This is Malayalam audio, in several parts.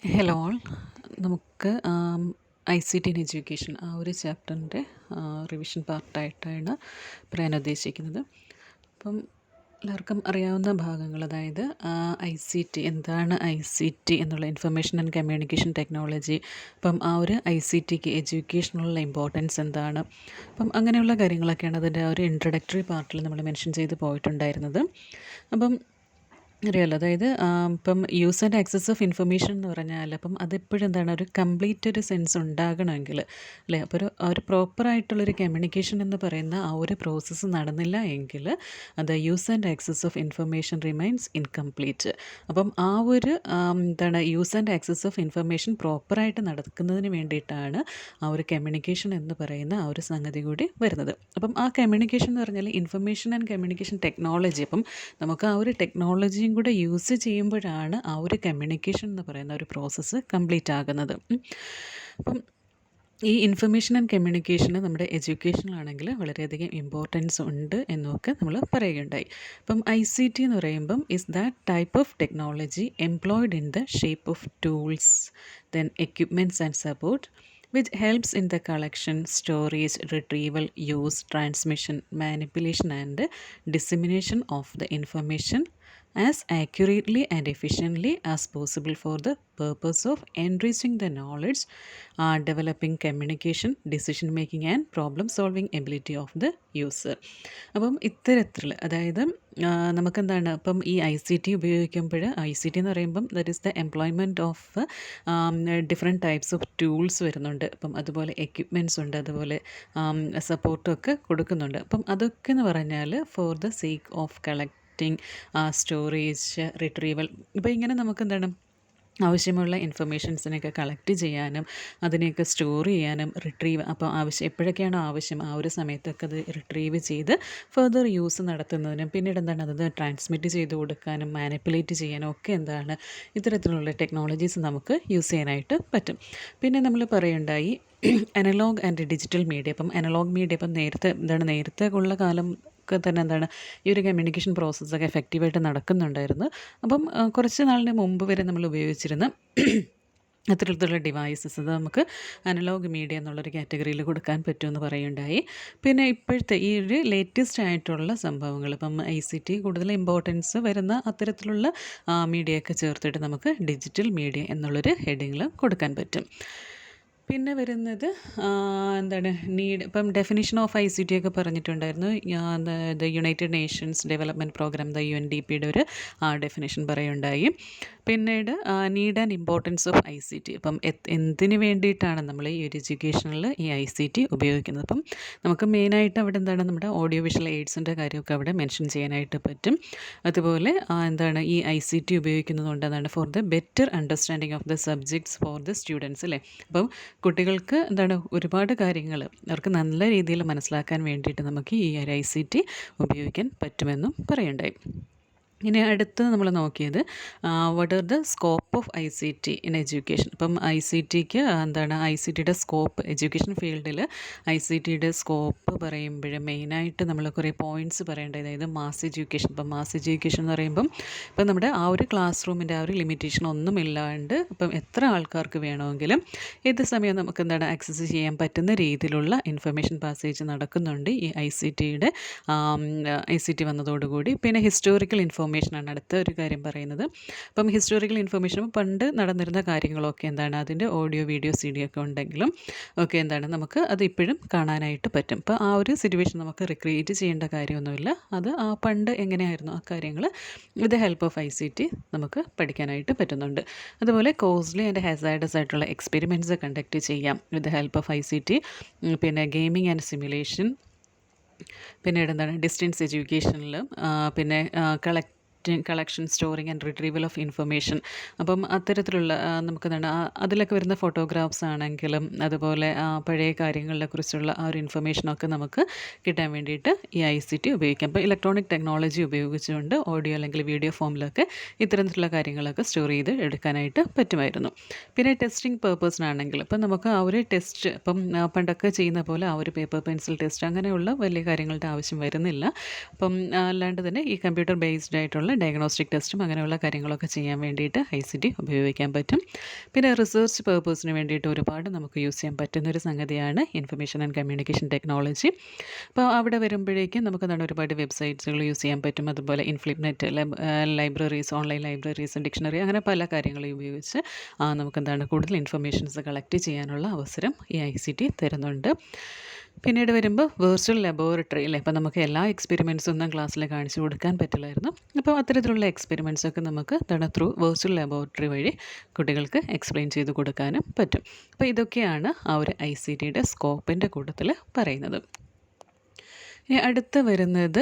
Hello all. നമുക്ക് ICT ഇൻ എഡ്യൂക്കേഷൻ ആ ഒരു ചാപ്റ്ററിൻ്റെ റിവിഷൻ പാർട്ടായിട്ടാണ് പറയാൻ ഉദ്ദേശിക്കുന്നത്. അപ്പം എല്ലാവർക്കും അറിയാവുന്ന ഭാഗങ്ങൾ, അതായത് ICT എന്താണ്, ICT എന്നുള്ള ഇൻഫർമേഷൻ ആൻഡ് കമ്മ്യൂണിക്കേഷൻ ടെക്നോളജി. അപ്പം ആ ഒരു ICTക്ക് എഡ്യൂക്കേഷനുള്ള ഇമ്പോർട്ടൻസ് എന്താണ്, അപ്പം അങ്ങനെയുള്ള കാര്യങ്ങളൊക്കെയാണ് അതിൻ്റെ ആ ഒരു ഇൻട്രൊഡക്ടറി പാർട്ടിൽ നമ്മൾ മെൻഷൻ ചെയ്ത് പോയിട്ടുണ്ടായിരുന്നത്. അപ്പം അറിയാലോ, അതായത് ഇപ്പം use and access of information എന്ന് പറഞ്ഞാൽ അപ്പം അതെപ്പോഴും എന്താണ്, ഒരു കംപ്ലീറ്റ് ഒരു സെൻസ് ഉണ്ടാകണമെങ്കിൽ അല്ലേ, അപ്പോൾ ഒരു പ്രോപ്പറായിട്ടുള്ളൊരു കമ്മ്യൂണിക്കേഷൻ എന്ന് പറയുന്ന ആ ഒരു പ്രോസസ്സ് നടന്നില്ല എങ്കിൽ അത് use and access of information remains incomplete. അപ്പം ആ ഒരു എന്താണ്, use and access of information പ്രോപ്പറായിട്ട് നടക്കുന്നതിന് വേണ്ടിയിട്ടാണ് ആ ഒരു കമ്മ്യൂണിക്കേഷൻ എന്ന് പറയുന്ന ആ ഒരു സംഗതി കൂടി വരുന്നത്. അപ്പം ആ കമ്മ്യൂണിക്കേഷൻ എന്ന് പറഞ്ഞാൽ ഇൻഫർമേഷൻ ആൻഡ് കമ്മ്യൂണിക്കേഷൻ ടെക്നോളജി. അപ്പം നമുക്ക് ആ ഒരു ടെക്നോളജിയും കൂടെ യൂസ് ചെയ്യുമ്പോഴാണ് ആ ഒരു കമ്മ്യൂണിക്കേഷൻ എന്ന് പറയുന്ന ഒരു പ്രോസസ്സ് കംപ്ലീറ്റ് ആകുന്നത്. അപ്പം ഈ ഇൻഫർമേഷൻ ആൻഡ് കമ്മ്യൂണിക്കേഷന് നമ്മുടെ എഡ്യൂക്കേഷനിലാണെങ്കിൽ വളരെയധികം ഇമ്പോർട്ടൻസ് ഉണ്ട് എന്നൊക്കെ നമ്മൾ പറയുകയുണ്ടായി. ഇപ്പം ICT എന്ന് പറയുമ്പം is that type of technology employed in the shape of tools, then equipments and support which helps in the collection, storage, retrieval, use, transmission, manipulation and dissemination of the information as accurately and efficiently as possible for the purpose of enriching the knowledge, developing communication, decision making and problem solving ability of the user. അപ്പം ഇത്തരത്തിൽ, അതായത് നമുക്കെന്താണ്, ഇപ്പം ഈ ICT ഉപയോഗിക്കുമ്പോൾ ICT എന്ന് പറയുമ്പം that is the employment of different types of tools വരുന്നുണ്ട്. അപ്പം അതുപോലെ എക്യുപ്മെൻറ്റ്സ് ഉണ്ട്, അതുപോലെ സപ്പോർട്ടൊക്കെ കൊടുക്കുന്നുണ്ട്. അപ്പം അതൊക്കെ എന്ന് പറഞ്ഞാൽ for the sake of collecting, storage, retrieval. ഇപ്പോൾ ഇങ്ങനെ നമുക്കെന്താണ്, ആവശ്യമുള്ള ഇൻഫർമേഷൻസിനെയൊക്കെ കളക്ട് ചെയ്യാനും അതിനെയൊക്കെ സ്റ്റോർ ചെയ്യാനും റിട്രീവ്, അപ്പോൾ എപ്പോഴൊക്കെയാണോ ആവശ്യം ആ ഒരു സമയത്തൊക്കെ അത് റിട്രീവ് ചെയ്ത് ഫർദർ യൂസ് നടത്തുന്നതിനും, പിന്നീട് എന്താണ്, അത് ട്രാൻസ്മിറ്റ് ചെയ്ത് കൊടുക്കാനും മാനിപ്പുലേറ്റ് ചെയ്യാനും ഒക്കെ എന്താണ്, ഇത്തരത്തിലുള്ള ടെക്നോളജീസ് നമുക്ക് യൂസ് ചെയ്യാനായിട്ട് പറ്റും. പിന്നെ നമ്മൾ പറയുണ്ടായി അനലോഗ് ആൻഡ് ഡിജിറ്റൽ മീഡിയ. അപ്പം അനലോഗ് മീഡിയ ഇപ്പം നേരത്തെ ഉള്ള കാലം ഒക്കെ തന്നെ എന്താണ്, ഈ ഒരു കമ്മ്യൂണിക്കേഷൻ പ്രോസസ്സൊക്കെ എഫക്റ്റീവായിട്ട് നടക്കുന്നുണ്ടായിരുന്നു. അപ്പം കുറച്ച് നാളിന് മുമ്പ് വരെ നമ്മൾ ഉപയോഗിച്ചിരുന്ന അത്തരത്തിലുള്ള ഡിവൈസസ് അത് നമുക്ക് അനലോഗ് മീഡിയ എന്നുള്ളൊരു കാറ്റഗറിയിൽ കൊടുക്കാൻ പറ്റുമെന്ന് പറയുണ്ടായി. പിന്നെ ഇപ്പോഴത്തെ ഈ ഒരു ലേറ്റസ്റ്റ് ആയിട്ടുള്ള സംഭവങ്ങൾ, ഇപ്പം ICT കൂടുതൽ ഇമ്പോർട്ടൻസ് വരുന്ന അത്തരത്തിലുള്ള മീഡിയയൊക്കെ ചേർത്തിട്ട് നമുക്ക് ഡിജിറ്റൽ മീഡിയ എന്നുള്ളൊരു ഹെഡിങ്ങിൽ കൊടുക്കാൻ പറ്റും. പിന്നെ വരുന്നത് എന്താണ്, ഇപ്പം ഡെഫിനിഷൻ ഓഫ് ICT ഒക്കെ പറഞ്ഞിട്ടുണ്ടായിരുന്നു. The united nations development programme, the UNDP-യുടെ ഒരു ഡെഫിനിഷൻ പറയുണ്ടായി. പിന്നീട് need and importance of ICT. അപ്പം എന്തിനു വേണ്ടിയിട്ടാണ് നമ്മൾ ഈ ഒരു എഡ്യൂക്കേഷനിൽ ഈ ICT ഉപയോഗിക്കുന്നത്. അപ്പം നമുക്ക് മെയിനായിട്ട് അവിടെ എന്താണ്, നമ്മുടെ ഓഡിയോ വിഷ്വൽ എയ്ഡ്സിൻ്റെ കാര്യമൊക്കെ അവിടെ മെൻഷൻ ചെയ്യാനായിട്ട് പറ്റും. അതുപോലെ എന്താണ്, ഈ ICT ഉപയോഗിക്കുന്നത് കൊണ്ട് എന്താണ്, for the better understanding of the subjects for the students അല്ലേ. അപ്പം കുട്ടികൾക്ക് എന്താണ്, ഒരുപാട് കാര്യങ്ങൾ അവർക്ക് നല്ല രീതിയിൽ മനസ്സിലാക്കാൻ വേണ്ടിയിട്ട് നമുക്ക് ഈ ഒരു ICT ഉപയോഗിക്കാൻ പറ്റുമെന്നും പറയുണ്ടായി. ഇനി അടുത്ത് നമ്മൾ നോക്കിയത് what are the scope of ICT in education. ഇപ്പം ICTക്ക് എന്താണ്, ICTയുടെ സ്കോപ്പ് എഡ്യൂക്കേഷൻ ഫീൽഡിൽ ICTയുടെ സ്കോപ്പ് പറയുമ്പോൾ മെയിനായിട്ട് നമ്മൾ കുറേ പോയിൻറ്റ്സ് പറയേണ്ടത്, അതായത് മാസ് എഡ്യൂക്കേഷൻ. ഇപ്പം മാസ് എഡ്യൂക്കേഷൻ എന്ന് പറയുമ്പം ഇപ്പം നമ്മുടെ ആ ഒരു ക്ലാസ് റൂമിൻ്റെ ആ ഒരു ലിമിറ്റേഷൻ ഒന്നുമില്ലാണ്ട് ഇപ്പം എത്ര ആൾക്കാർക്ക് വേണമെങ്കിലും ഏത് സമയം നമുക്ക് എന്താണ് ആക്സസ് ചെയ്യാൻ പറ്റുന്ന രീതിയിലുള്ള ഇൻഫർമേഷൻ പാസേജ് നടക്കുന്നുണ്ട് ഈ ICTയുടെ ICT വന്നതോടുകൂടി. പിന്നെ ഹിസ്റ്റോറിക്കൽ ഇൻഫർമേഷനാണ് അടുത്ത ഒരു കാര്യം പറയുന്നത്. അപ്പം ഹിസ്റ്റോറിക്കൽ ഇൻഫർമേഷൻ പണ്ട് നടന്നിരുന്ന കാര്യങ്ങളൊക്കെ എന്താണ്, അതിൻ്റെ ഓഡിയോ വീഡിയോ CD ഒക്കെ ഉണ്ടെങ്കിലും ഒക്കെ എന്താണ്, നമുക്ക് അത് ഇപ്പോഴും കാണാനായിട്ട് പറ്റും. അപ്പോൾ ആ ഒരു സിറ്റുവേഷൻ നമുക്ക് റിക്രിയേറ്റ് ചെയ്യേണ്ട കാര്യമൊന്നുമില്ല. അത് ആ പണ്ട് എങ്ങനെയായിരുന്നു ആ കാര്യങ്ങൾ വിത്ത് ഹെൽപ്പ് ഓഫ് ICT നമുക്ക് പഠിക്കാനായിട്ട് പറ്റുന്നുണ്ട്. അതുപോലെ കോസ്റ്റ്ലി ആൻഡ് ഹാസാർഡസ് ആയിട്ടുള്ള എക്സ്പെരിമെൻറ്റ്സ് കണ്ടക്ട് ചെയ്യാം വിത്ത് ഹെൽപ്പ് ഓഫ് ICT. പിന്നെ ഗെയിമിംഗ് ആൻഡ് സിമുലേഷൻ, പിന്നീട് എന്താണ്, ഡിസ്റ്റൻസ് എഡ്യൂക്കേഷനിൽ, പിന്നെ collection, storing and retrieval of information. അപ്പം അത്തരത്തിലുള്ള നമുക്കെന്താണ്, അതിലൊക്കെ വരുന്ന ഫോട്ടോഗ്രാഫ്സ് ആണെങ്കിലും അതുപോലെ പഴയ കാര്യങ്ങളെ കുറിച്ചുള്ള ആ ഒരു ഇൻഫർമേഷനൊക്കെ നമുക്ക് കിട്ടാൻ വേണ്ടിയിട്ട് ഈ ICT ഉപയോഗിക്കാം. അപ്പോൾ ഇലക്ട്രോണിക് ടെക്നോളജി ഉപയോഗിച്ചുകൊണ്ട് ഓഡിയോ അല്ലെങ്കിൽ വീഡിയോ ഫോമിലൊക്കെ ഇത്തരത്തിലുള്ള കാര്യങ്ങളൊക്കെ സ്റ്റോർ ചെയ്ത് എടുക്കാനായിട്ട് പറ്റുമായിരുന്നു. പിന്നെ ടെസ്റ്റിംഗ് പേർപ്പസിനാണെങ്കിൽ ഇപ്പം നമുക്ക് ആ ഒരു ടെസ്റ്റ്, ഇപ്പം പണ്ടൊക്കെ ചെയ്യുന്ന പോലെ ആ ഒരു പേപ്പർ പെൻസിൽ ടെസ്റ്റ് അങ്ങനെയുള്ള വലിയ കാര്യങ്ങളുടെ ആവശ്യം വരുന്നില്ല. അപ്പം അല്ലാണ്ട് തന്നെ ഈ കമ്പ്യൂട്ടർ ബേസ്ഡ് ആയിട്ടുള്ള ഡയഗ്നോസ്റ്റിക് ടെസ്റ്റും അങ്ങനെയുള്ള കാര്യങ്ങളൊക്കെ ചെയ്യാൻ വേണ്ടിയിട്ട് ICT ഉപയോഗിക്കാൻ പറ്റും. പിന്നെ റിസർച്ച് പർപ്പസിന് വേണ്ടിയിട്ട് ഒരുപാട് നമുക്ക് യൂസ് ചെയ്യാൻ പറ്റുന്നൊരു സംഗതിയാണ് ഇൻഫർമേഷൻ ആൻഡ് കമ്മ്യൂണിക്കേഷൻ ടെക്നോളജി. അപ്പോൾ അവിടെ വരുമ്പോഴേക്കും നമുക്ക് എന്താണ് ഒരുപാട് വെബ്സൈറ്റ്സുകൾ യൂസ് ചെയ്യാൻ പറ്റും. അതുപോലെ ഇൻഫ്ലിപ്നെറ്റ് ലൈബ്രറീസ്, ഓൺലൈൻ ലൈബ്രറീസ്, ഡിക്ഷണറി അങ്ങനെ പല കാര്യങ്ങളും ഉപയോഗിച്ച് നമുക്കെന്താണ് കൂടുതൽ ഇൻഫർമേഷൻസ് കളക്ട് ചെയ്യാനുള്ള അവസരം ഈ ICT തരുന്നുണ്ട്. പിന്നീട് വരുമ്പോൾ വെർച്വൽ ലബോറട്ടറി അല്ലേ, ഇപ്പോൾ നമുക്ക് എല്ലാ എക്സ്പെരിമെൻറ്റ്സും ഒന്നും ക്ലാസ്സിൽ കാണിച്ചു കൊടുക്കാൻ പറ്റില്ലായിരുന്നു. അപ്പോൾ അത്തരത്തിലുള്ള എക്സ്പെരിമെൻറ്റ്സൊക്കെ നമുക്ക് ത്രൂ വെർച്വൽ ലബോറട്ടറി വഴി കുട്ടികൾക്ക് എക്സ്പ്ലെയിൻ ചെയ്ത് കൊടുക്കാനും പറ്റും. അപ്പോൾ ഇതൊക്കെയാണ് ആ ഒരു ICTയുടെ സ്കോപ്പിൻ്റെ കൂട്ടത്തിൽ പറയുന്നത്. ഇനി അടുത്ത് വരുന്നത്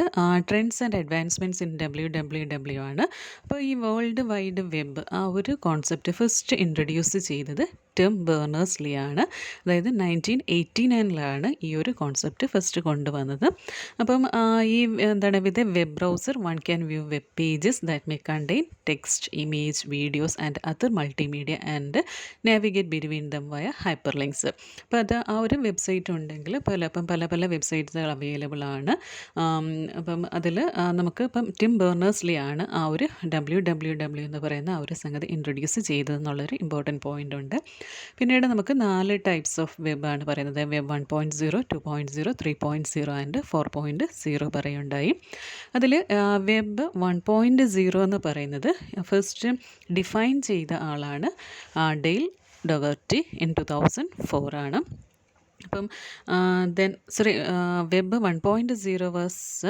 trends and advancements in WWW ആണ്. അപ്പോൾ ഈ വേൾഡ് വൈഡ് വെബ് ആ ഒരു കോൺസെപ്റ്റ് ഫസ്റ്റ് ഇൻട്രൊഡ്യൂസ് ചെയ്തത് ടിം ബേർണേഴ്സ്-ലീ ആണ്. അതായത് 1989 ഈ ഒരു കോൺസെപ്റ്റ് ഫസ്റ്റ് കൊണ്ടുവന്നത്. അപ്പം ഈ എന്താണ് with a web browser one can view web pages that may contain text, image, videos and other multimedia and navigate between them വയ ഹൈപ്പർ ലിങ്ക്സ്. അപ്പോൾ അത് ആ ഒരു വെബ്സൈറ്റ് ഉണ്ടെങ്കിൽ പല വെബ്സൈറ്റ്സുകൾ അവൈലബിൾ ആണ്. അപ്പം അതിൽ നമുക്ക് ഇപ്പം ടിം ബേർണേഴ്സ്-ലീ ആണ് ആ ഒരു WWW എന്ന് പറയുന്ന ആ ഒരു സംഗതി ഇൻട്രൊഡ്യൂസ് ചെയ്തതെന്നുള്ളൊരു ഇമ്പോർട്ടൻറ്റ് പോയിൻ്റ് ഉണ്ട്. പിന്നീട് നമുക്ക് 4 ടൈപ്സ് ഓഫ് വെബാണ് പറയുന്നത്. Web 1.0, 2.0, 3.0 and 4.0 പറയുണ്ടായി. അതിൽ വെബ് 1.0 എന്ന് പറയുന്നത് ഫസ്റ്റ് ഡിഫൈൻ ചെയ്ത ആളാണ് ഡെയിൽ ഡൊഗർട്ടി ഇൻ 2004 ആണ്. അപ്പം web 1.0 was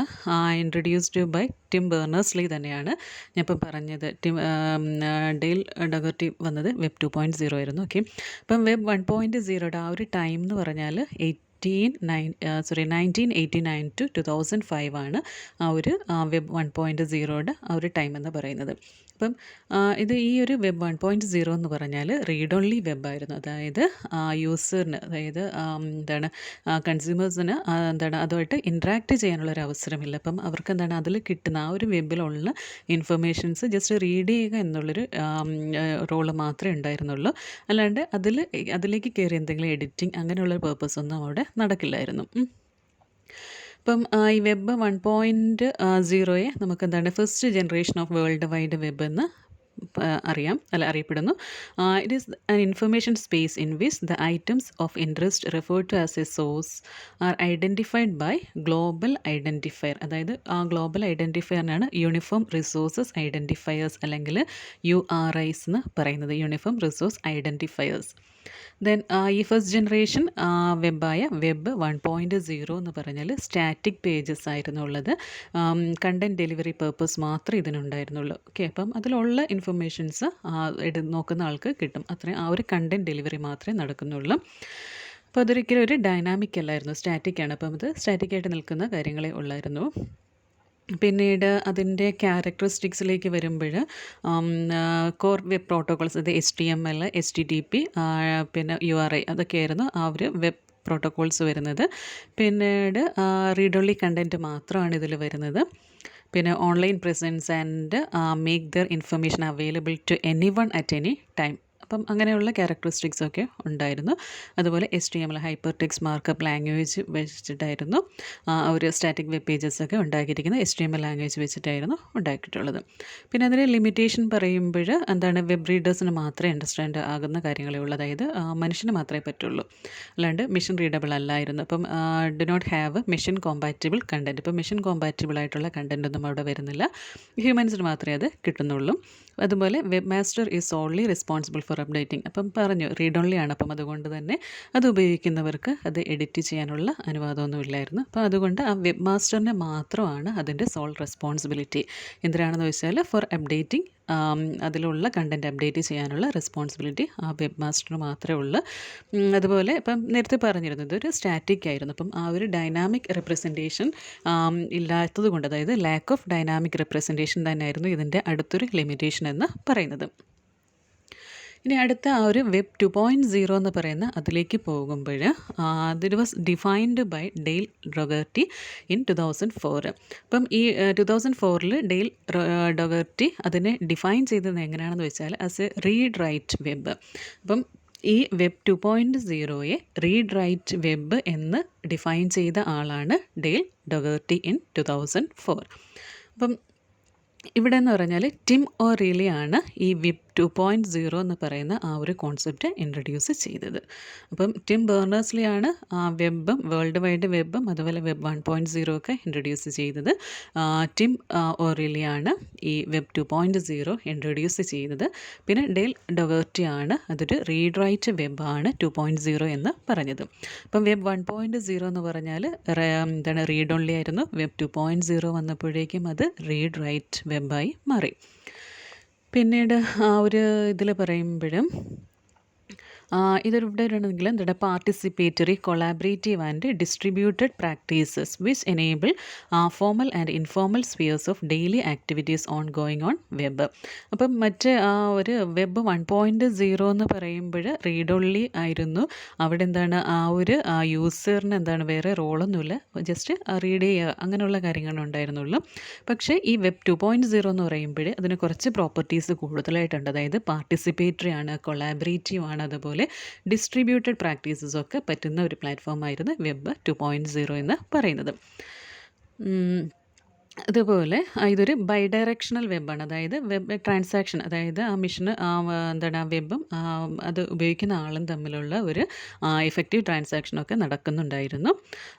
introduced by Tim Berners Lee തന്നെയാണ്. ഞാൻ ഇപ്പം പറഞ്ഞത് ഡെയിൽ ഡൊഗർട്ടി വന്നത് വെബ് 2.0 ആയിരുന്നു. ഓക്കെ, അപ്പം വെബ് 1.0യുടെ ആ ഒരു ടൈം എന്ന് പറഞ്ഞാൽ 1989 to 2005 ആണ് ആ ഒരു വെബ് 1.0യുടെ ആ ഒരു ടൈം എന്ന് പറയുന്നത്. അപ്പം ഈ ഒരു വെബ് 1.0 എന്ന് പറഞ്ഞാൽ റീഡ് ഓൺലി വെബായിരുന്നു. അതായത് യൂസറിന്, അതായത് കൺസ്യൂമേഴ്സിന് അതുമായിട്ട് ഇൻട്രാക്ട് ചെയ്യാനുള്ളൊരു അവസരമില്ല. അപ്പം അവർക്ക് അതിൽ കിട്ടുന്ന ആ ഒരു വെബിലുള്ള ഇൻഫർമേഷൻസ് ജസ്റ്റ് റീഡ് ചെയ്യുക എന്നുള്ളൊരു റോള് മാത്രമേ ഉണ്ടായിരുന്നുള്ളൂ. അല്ലാണ്ട് അതിലേക്ക് കയറി എന്തെങ്കിലും എഡിറ്റിംഗ് അങ്ങനെയുള്ള പേർപ്പസ് ഒന്നും അവിടെ നടക്കില്ലായിരുന്നു. ഇപ്പം ഈ വെബ് 1.0യെ നമുക്ക് first generation of world wide web എന്ന് അറിയപ്പെടുന്നു. It is an information space in which the items of interest referred to as a source are identified by global identifier. അതായത് ആ ഗ്ലോബൽ ഐഡൻറ്റിഫയറിനാണ് യൂണിഫോം റിസോഴ്സസ് ഐഡൻറ്റിഫയേഴ്സ് അല്ലെങ്കിൽ URIs എന്ന് പറയുന്നത്, യൂണിഫോം റിസോഴ്സ് ഐഡൻറ്റിഫയേഴ്സ്. ദെൻ ഈ ഫസ്റ്റ് ജനറേഷൻ വെബായ വെബ് 1.0 എന്ന് പറഞ്ഞാൽ സ്റ്റാറ്റിക് പേജസ് ആയിരുന്നു ഉള്ളത്. കണ്ടൻറ് ഡെലിവറി പർപ്പസ് മാത്രമേ ഇതിനുണ്ടായിരുന്നുള്ളൂ. ഓക്കെ, അപ്പം അതിലുള്ള ഇൻഫർമേഷൻസ് നോക്കുന്ന ആൾക്ക് കിട്ടും. അത്രയും ആ ഒരു കണ്ടൻറ് ഡെലിവറി മാത്രമേ നടക്കുന്നുള്ളൂ. അപ്പോൾ അതൊരിക്കലും ഒരു ഡൈനാമിക് അല്ലായിരുന്നു, സ്റ്റാറ്റിക്കാണ്. അപ്പം അത് സ്റ്റാറ്റിക്കായിട്ട് നിൽക്കുന്ന കാര്യങ്ങളെ ഉള്ളായിരുന്നു. പിന്നീട് അതിൻ്റെ ക്യാരക്ടറിസ്റ്റിക്സിലേക്ക് വരുമ്പോൾ കോർ വെബ് പ്രോട്ടോകോൾസ്, അത് HTML, HTTP, പിന്നെ URI അതൊക്കെയായിരുന്നു ആ ഒരു വെബ് പ്രോട്ടോകോൾസ് വരുന്നത്. പിന്നീട് റീഡ് ഓൺലി കണ്ടൻറ്റ് മാത്രമാണ് ഇതിൽ വരുന്നത്. പിന്നെ online presence and make their information available to anyone at any time. അപ്പം അങ്ങനെയുള്ള ക്യാരക്ടറിസ്റ്റിക്സൊക്കെ ഉണ്ടായിരുന്നു. അതുപോലെ HTML hyper text markup language വെച്ചിട്ടായിരുന്നു ഒരു സ്റ്റാറ്റിക് വെബ് പേജസൊക്കെ ഉണ്ടാക്കിയിരിക്കുന്നത്. HTML ലാംഗ്വേജ് വെച്ചിട്ടായിരുന്നു ഉണ്ടാക്കിയിട്ടുള്ളത്. പിന്നെ അതിന് ലിമിറ്റേഷൻ പറയുമ്പോൾ വെബ് റീഡേഴ്സിന് മാത്രമേ അണ്ടർസ്റ്റാൻഡ് ആകുന്ന കാര്യങ്ങളേ ഉള്ളൂ. അതായത് മനുഷ്യന് മാത്രമേ പറ്റുള്ളൂ, അല്ലാണ്ട് മെഷീൻ റീഡബിൾ അല്ലായിരുന്നു. അപ്പം do not have machine compatible content. ഇപ്പം മെഷീൻ കോമ്പാറ്റബിൾ ആയിട്ടുള്ള കണ്ടൻ്റ് ഒന്നും അവിടെ വരുന്നില്ല, ഹ്യൂമൻസിന് മാത്രമേ അത് കിട്ടുന്നുള്ളൂ. അതുപോലെ web master is only responsible for updating. അപ്പം പറഞ്ഞു റീഡ് ഓൺലി ആണ്. അപ്പം അതുകൊണ്ട് തന്നെ അത് ഉപയോഗിക്കുന്നവർക്ക് അത് എഡിറ്റ് ചെയ്യാനുള്ള അനുവാദമൊന്നും ഇല്ലായിരുന്നു. അപ്പോൾ അതുകൊണ്ട് ആ വെബ് മാസ്റ്ററിനെ മാത്രമാണ് അതിൻ്റെ സോൾ റെസ്പോൺസിബിലിറ്റി. എന്തിനാണെന്ന് വെച്ചാൽ ഫോർ അപ്ഡേറ്റിംഗ്, അതിലുള്ള കണ്ടൻറ്റ് അപ്ഡേറ്റ് ചെയ്യാനുള്ള റെസ്പോൺസിബിലിറ്റി ആ വെബ് മാസ്റ്ററിന് മാത്രമേ ഉള്ളൂ. അതുപോലെ ഇപ്പം നേരത്തെ പറഞ്ഞിരുന്നത് ഒരു സ്റ്റാറ്റിക് ആയിരുന്നു. അപ്പം ആ ഒരു ഡൈനാമിക് റെപ്രസെൻറ്റേഷൻ ഇല്ലാത്തത് കൊണ്ട്, അതായത് ലാക്ക് ഓഫ് ഡൈനാമിക് റെപ്രസെൻറ്റേഷൻ തന്നെയായിരുന്നു ഇതിൻ്റെ അടുത്തൊരു ലിമിറ്റേഷൻ എന്ന് പറയുന്നത്. ഇനി അടുത്ത ആ ഒരു വെബ് 2.0 എന്ന് പറയുന്ന അതിലേക്ക് പോകുമ്പോൾ it was defined by Dale Dougherty in 2004. അപ്പം ഈ 2004 ഡെയിൽ ഡൊഗർട്ടി അതിനെ ഡിഫൈൻ ചെയ്തത് എങ്ങനെയാണെന്ന് വെച്ചാൽ as A read write web. അപ്പം ഈ വെബ് 2.0യെ റീഡ് റൈറ്റ് വെബ് എന്ന് ഡിഫൈൻ ചെയ്ത ആളാണ് ഡെയിൽ ഡൊഗർട്ടി ഇൻ 2004. അപ്പം ഇവിടെ എന്ന് പറഞ്ഞാൽ ടിം ഓറീലി ആണ് ഈ വെബ് 2.0 എന്ന് പറയുന്ന ആ ഒരു കോൺസെപ്റ്റ് ഇൻട്രൊഡ്യൂസ് ചെയ്തത്. അപ്പം ടിം ബേർണേഴ്സ്ലി ആണ് വെബും വേൾഡ് വൈഡ് വെബും അതുപോലെ വെബ് 1.0 ഒക്കെ ഇൻട്രൊഡ്യൂസ് ചെയ്തത്. ടിം ഓറീലി ആണ് ഈ വെബ് 2.0 ഇൻട്രൊഡ്യൂസ് ചെയ്തത്. പിന്നെ ഡെൽ ഡൊവേർട്ടി ആണ് അതൊരു റീഡ് റൈറ്റ് വെബാണ് 2.0 എന്ന് പറഞ്ഞത്. അപ്പം വെബ് 1.0 എന്ന് പറഞ്ഞാൽ എന്താണ് റീഡ് ഓൺലി ആയിരുന്നു. വെബ് 2.0 വന്നപ്പോഴേക്കും അത് റീഡ് റൈറ്റ് വെബായി മാറി. പിന്നീട് ആ ഒരു ഇതിൽ പറയുമ്പോഴും ഇതൊരിവിടെ ആണെങ്കിൽ എന്താണ് participatory collaborative and distributed practices which enable formal and informal spheres of daily activities on going on web. അപ്പം മറ്റ് ആ ഒരു വെബ് 1.0 എന്ന് പറയുമ്പോൾ റീഡ് ഓൺലി ആയിരുന്നു. അവിടെ എന്താണ് ആ ഒരു യൂസറിന് എന്താണ് വേറെ റോളൊന്നുമില്ല, ജസ്റ്റ് റീഡ് ചെയ്യുക അങ്ങനെയുള്ള കാര്യങ്ങളുണ്ടായിരുന്നുള്ളൂ. പക്ഷേ ഈ വെബ് 2.0 എന്ന് പറയുമ്പോൾ അതിന് കുറച്ച് പ്രോപ്പർട്ടീസ് കൂടുതലായിട്ടുണ്ട്. അതായത് പാർട്ടിസിപ്പേറ്ററി ആണ്, കൊളാബറേറ്റീവ് ആണ്, അതുപോലെ ഡിസ്ട്രിബ്യൂട്ടഡ് പ്രാക്ടീസസ് ഒക്കെ പറ്റുന്ന ഒരു പ്ലാറ്റ്ഫോമായിരുന്നു വെബ് 2.0 എന്ന് പറയുന്നത്. അതുപോലെ ഇതൊരു ബൈ ഡയറക്ഷണൽ വെബാണ്. അതായത് വെബ് ട്രാൻസാക്ഷൻ, അതായത് ആ മെഷീന് എന്താണ് ആ വെബും അത് ഉപയോഗിക്കുന്ന ആളും തമ്മിലുള്ള ഒരു എഫക്റ്റീവ് ട്രാൻസാക്ഷനൊക്കെ നടക്കുന്നുണ്ടായിരുന്നു.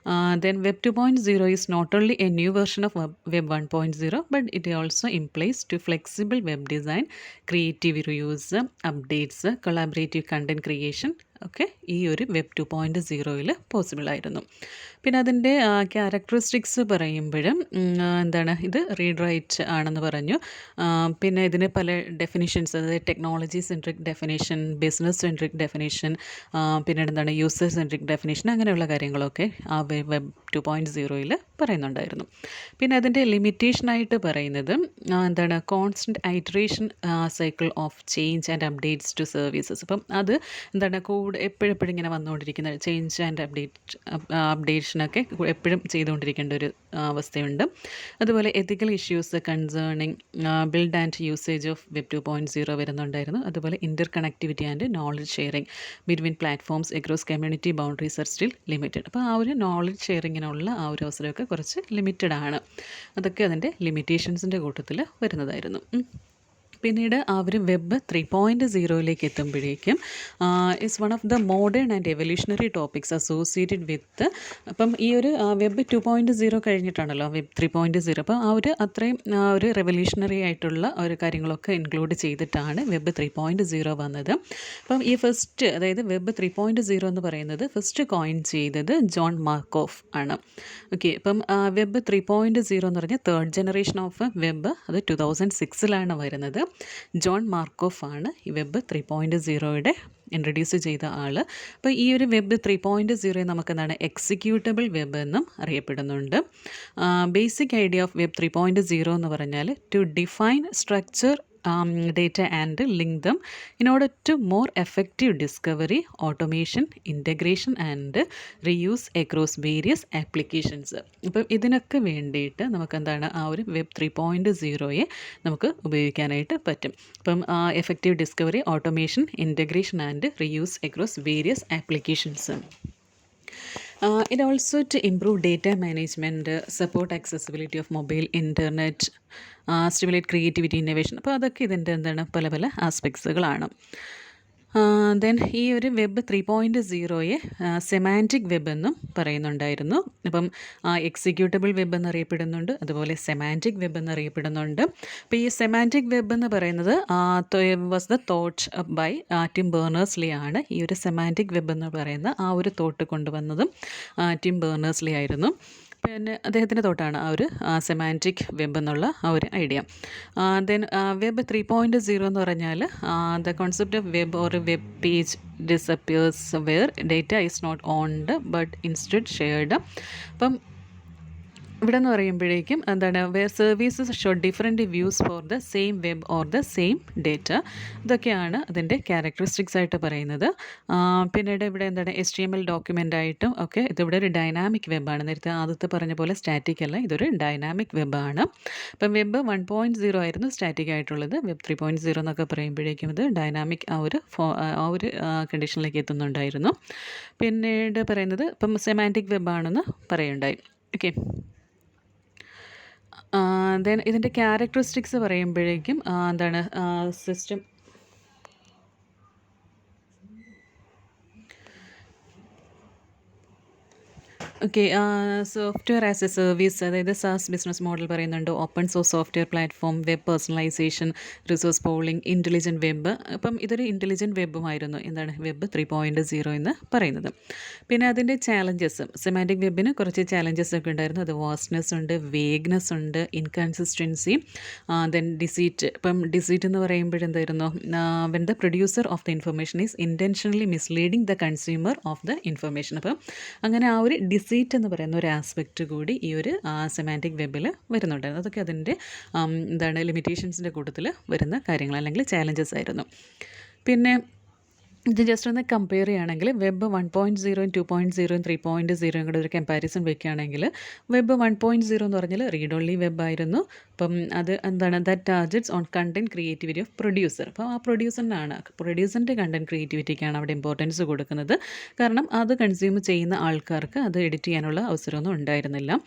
Then web 2.0 is not only a new version of web 1.0 but it also implies to flexible web design, creative reuse, updates, collaborative content creation ഒക്കെ ഈ ഒരു വെബ് 2.0 പോസിബിളായിരുന്നു. പിന്നെ അതിൻ്റെ ക്യാരക്ടറിസ്റ്റിക്സ് പറയുമ്പോഴും എന്താണ് ഇത് റീഡ് റൈറ്റ് ആണെന്ന് പറഞ്ഞു. പിന്നെ ഇതിന് പല ഡെഫിനിഷൻസ്, അതായത് technology centric definition, business centric definition, പിന്നീട് എന്താണ് യൂസർ സെൻട്രിക് ഡെഫിനേഷൻ, അങ്ങനെയുള്ള കാര്യങ്ങളൊക്കെ ആ വെബ് 2.0 പറയുന്നുണ്ടായിരുന്നു. പിന്നെ അതിൻ്റെ ലിമിറ്റേഷനായിട്ട് പറയുന്നത് എന്താണ് constant iteration cycle of change and updates to services. അപ്പം അത് എന്താണ് എപ്പോഴെപ്പോഴും ഇങ്ങനെ വന്നുകൊണ്ടിരിക്കുന്ന ചേഞ്ച് ആൻഡ് അപ്ഡേഷനൊക്കെ എപ്പോഴും ചെയ്തുകൊണ്ടിരിക്കേണ്ട ഒരു അവസ്ഥയുണ്ട്. അതുപോലെ ethical issues concerning build and usage of web 2.0 വരുന്നുണ്ടായിരുന്നു. അതുപോലെ interconnectivity and knowledge sharing between platforms across community boundaries are still limited. അപ്പോൾ ആ ഒരു നോളജ് ഷെയറിങ്ങിനുള്ള ആ ഒരു അവസരമൊക്കെ കുറച്ച് ലിമിറ്റഡ് ആണ്. അതൊക്കെ അതിൻ്റെ ലിമിറ്റേഷൻസിൻ്റെ കൂട്ടത്തിൽ വരുന്നതായിരുന്നു. പിന്നീട് അവർ വെബ് 3.0 എത്തുമ്പോഴേക്കും it's one of the modern and evolutionary topics associated with. അപ്പം ഈ ഒരു വെബ് 2.0 കഴിഞ്ഞിട്ടാണല്ലോ വെബ് 3.0. അപ്പോൾ ആ ഒരു അത്രയും ഒരു റെവല്യൂഷണറി ആയിട്ടുള്ള ഒരു കാര്യങ്ങളൊക്കെ ഇൻക്ലൂഡ് ചെയ്തിട്ടാണ് വെബ് 3.0 വന്നത്. അപ്പം ഈ ഫസ്റ്റ്, അതായത് വെബ് 3.0 എന്ന് പറയുന്നത് ഫസ്റ്റ് കോയിൻ ചെയ്തത് ജോൺ മാർക്കോഫ് ആണ്. ഓക്കെ, അപ്പം വെബ് 3.0 എന്ന് പറഞ്ഞാൽ തേർഡ് ജനറേഷൻ ഓഫ് വെബ്, അത് 2006 വരുന്നത്. ജോൺ മാർക്കോഫ് ആണ് ഈ വെബ് 3.0 ഇൻട്രൊഡ്യൂസ് ചെയ്ത ആൾ. അപ്പോൾ ഈ ഒരു വെബ് 3.0 നമുക്ക് എന്താണ് എക്സിക്യൂട്ടബിൾ വെബ് എന്നും അറിയപ്പെടുന്നുണ്ട്. ബേസിക് ഐഡിയ ഓഫ് വെബ് 3.0 എന്ന് പറഞ്ഞാൽ to define structure data and link them in order to more effective discovery, automation, integration and reuse across various applications. അപ്പം ഇതിനൊക്കെ വേണ്ടിയിട്ട് നമുക്ക് എന്താണ് ആ ഒരു വെബ് 3.0 നമുക്ക് ഉപയോഗിക്കാനായിട്ട് പറ്റും. അപ്പം effective discovery, automation, integration and reuse across various applications. It also to improve data management, support accessibility of mobile internet, stimulate creativity, innovation. അപ്പോൾ അതൊക്കെ ഇതിൻ്റെ എന്താണ് പല പല ആസ്പെക്ട്സുകളാണ്. ദെൻ ഈ ഒരു വെബ് 3.0 സെമാൻറ്റിക് വെബ് എന്നും പറയുന്നുണ്ടായിരുന്നു. അപ്പം എക്സിക്യൂട്ടബിൾ വെബ് എന്നറിയപ്പെടുന്നുണ്ട്, അതുപോലെ സെമാൻറ്റിക് വെബ് എന്നറിയപ്പെടുന്നുണ്ട്. അപ്പോൾ ഈ സെമാൻറ്റിക് വെബ് എന്ന് പറയുന്നത് was the thought by Tim Berners Lee ആണ്. ഈ ഒരു സെമാൻറ്റിക് വെബ് എന്ന് പറയുന്ന ആ ഒരു തോട്ട് കൊണ്ടുവന്നതും ടിം ബേർണേഴ്സ്ലി ആയിരുന്നു. പിന്നെ അദ്ദേഹത്തിൻ്റെ തോട്ടാണ് ആ ഒരു സെമാൻറ്റിക് വെബ് എന്നുള്ള ആ ഒരു ഐഡിയ. ദെൻ വെബ് 3.0 എന്ന് പറഞ്ഞാൽ the concept of web or web page disappears where data is not owned but instead shared. അപ്പം ഇവിടെ എന്ന് പറയുമ്പോഴേക്കും എന്താണ് services show different views for the same web or the same data. ഇതൊക്കെയാണ് അതിൻ്റെ ക്യാരക്ടറിസ്റ്റിക്സ് ആയിട്ട് പറയുന്നത്. പിന്നീട് ഇവിടെ എന്താണ് HTML ഡോക്യുമെൻ്റ് ആയിട്ടും ഒക്കെ ഇതിവിടെ ഒരു ഡൈനാമിക് വെബാണ്. നേരത്തെ ആദ്യത്തെ പറഞ്ഞ പോലെ സ്റ്റാറ്റിക് അല്ല, ഇതൊരു ഡൈനാമിക് വെബാണ്. അപ്പം വെബ് 1.0 ആയിരുന്നു സ്റ്റാറ്റിക് ആയിട്ടുള്ളത്. വെബ് 3.0 എന്നൊക്കെ പറയുമ്പോഴേക്കും ഇത് ഡൈനാമിക് ആ ഒരു കണ്ടീഷനിലേക്ക് എത്തുന്നുണ്ടായിരുന്നു. പിന്നീട് പറയുന്നത് ഇപ്പം സെമാൻറ്റിക് വെബാണെന്ന് പറയുണ്ടായി. ഓക്കെ, ദെൻ ഇതിൻ്റെ ക്യാരക്ടറിസ്റ്റിക്സ് പറയുമ്പോഴേക്കും എന്താണ് system okay. Software as A service, അതായത് സാസ് ബിസിനസ് മോഡൽ പറയുന്നുണ്ട്. Open source software platform, web personalisation, resource polling, intelligent web. അപ്പം ഇതൊരു ഇൻ്റലിജൻറ്റ് വെബുമായിരുന്നു. എന്താണ് വെബ് 3.0 എന്ന് പറയുന്നത്. പിന്നെ അതിൻ്റെ ചാലഞ്ചസ്, സെമാൻറ്റിക് വെബിന് കുറച്ച് ചാലഞ്ചസ് ഒക്കെ ഉണ്ടായിരുന്നു. അത് വാസ്റ്റ്നെസ് ഉണ്ട്, വേഗ്നെസ് ഉണ്ട്, ഇൻകൺസിസ്റ്റൻസി, ദെൻ ഡിസീറ്റ്. ഇപ്പം ഡിസീറ്റ് എന്ന് പറയുമ്പോഴെന്തായിരുന്നു, when the producer of the information is intentionally misleading the consumer of the information. അപ്പം അങ്ങനെ ആ ഒരു ഡിസീറ്റ് എന്ന് പറയുന്ന ഒരു ആസ്പെക്റ്റ് കൂടി ഈ ഒരു സെമാൻറ്റിക് വെബിൽ വരുന്നുണ്ടായിരുന്നു. അതൊക്കെ അതിൻ്റെ എന്താണ് ലിമിറ്റേഷൻസിൻ്റെ കൂട്ടത്തിൽ വരുന്ന കാര്യങ്ങൾ അല്ലെങ്കിൽ ചാലഞ്ചസ് ആയിരുന്നു. പിന്നെ ഇത് ജസ്റ്റ് ഒന്ന് കമ്പയർ ചെയ്യുകയാണെങ്കിൽ വെബ് 1.0, 2.0, 3.0 കൂടെ ഒരു കമ്പാരിസൺ വയ്ക്കുകയാണെങ്കിൽ വെബ് 1.0 എന്ന് പറഞ്ഞാൽ റീഡ് ഓൺലി വെബ് ആയിരുന്നു. അപ്പം അത് എന്താണ്, that targets on content creativity of producer. അപ്പോൾ ആ പ്രൊഡ്യൂസറിൻ്റെ കണ്ടൻറ് ക്രിയേറ്റിവിറ്റിക്കാണ് അവിടെ ഇമ്പോർട്ടൻസ് കൊടുക്കുന്നത്. കാരണം അത് കൺസ്യൂം ചെയ്യുന്ന ആൾക്കാർക്ക് അത് എഡിറ്റ് ചെയ്യാനുള്ള അവസരമൊന്നും ഉണ്ടായിരുന്നില്ല.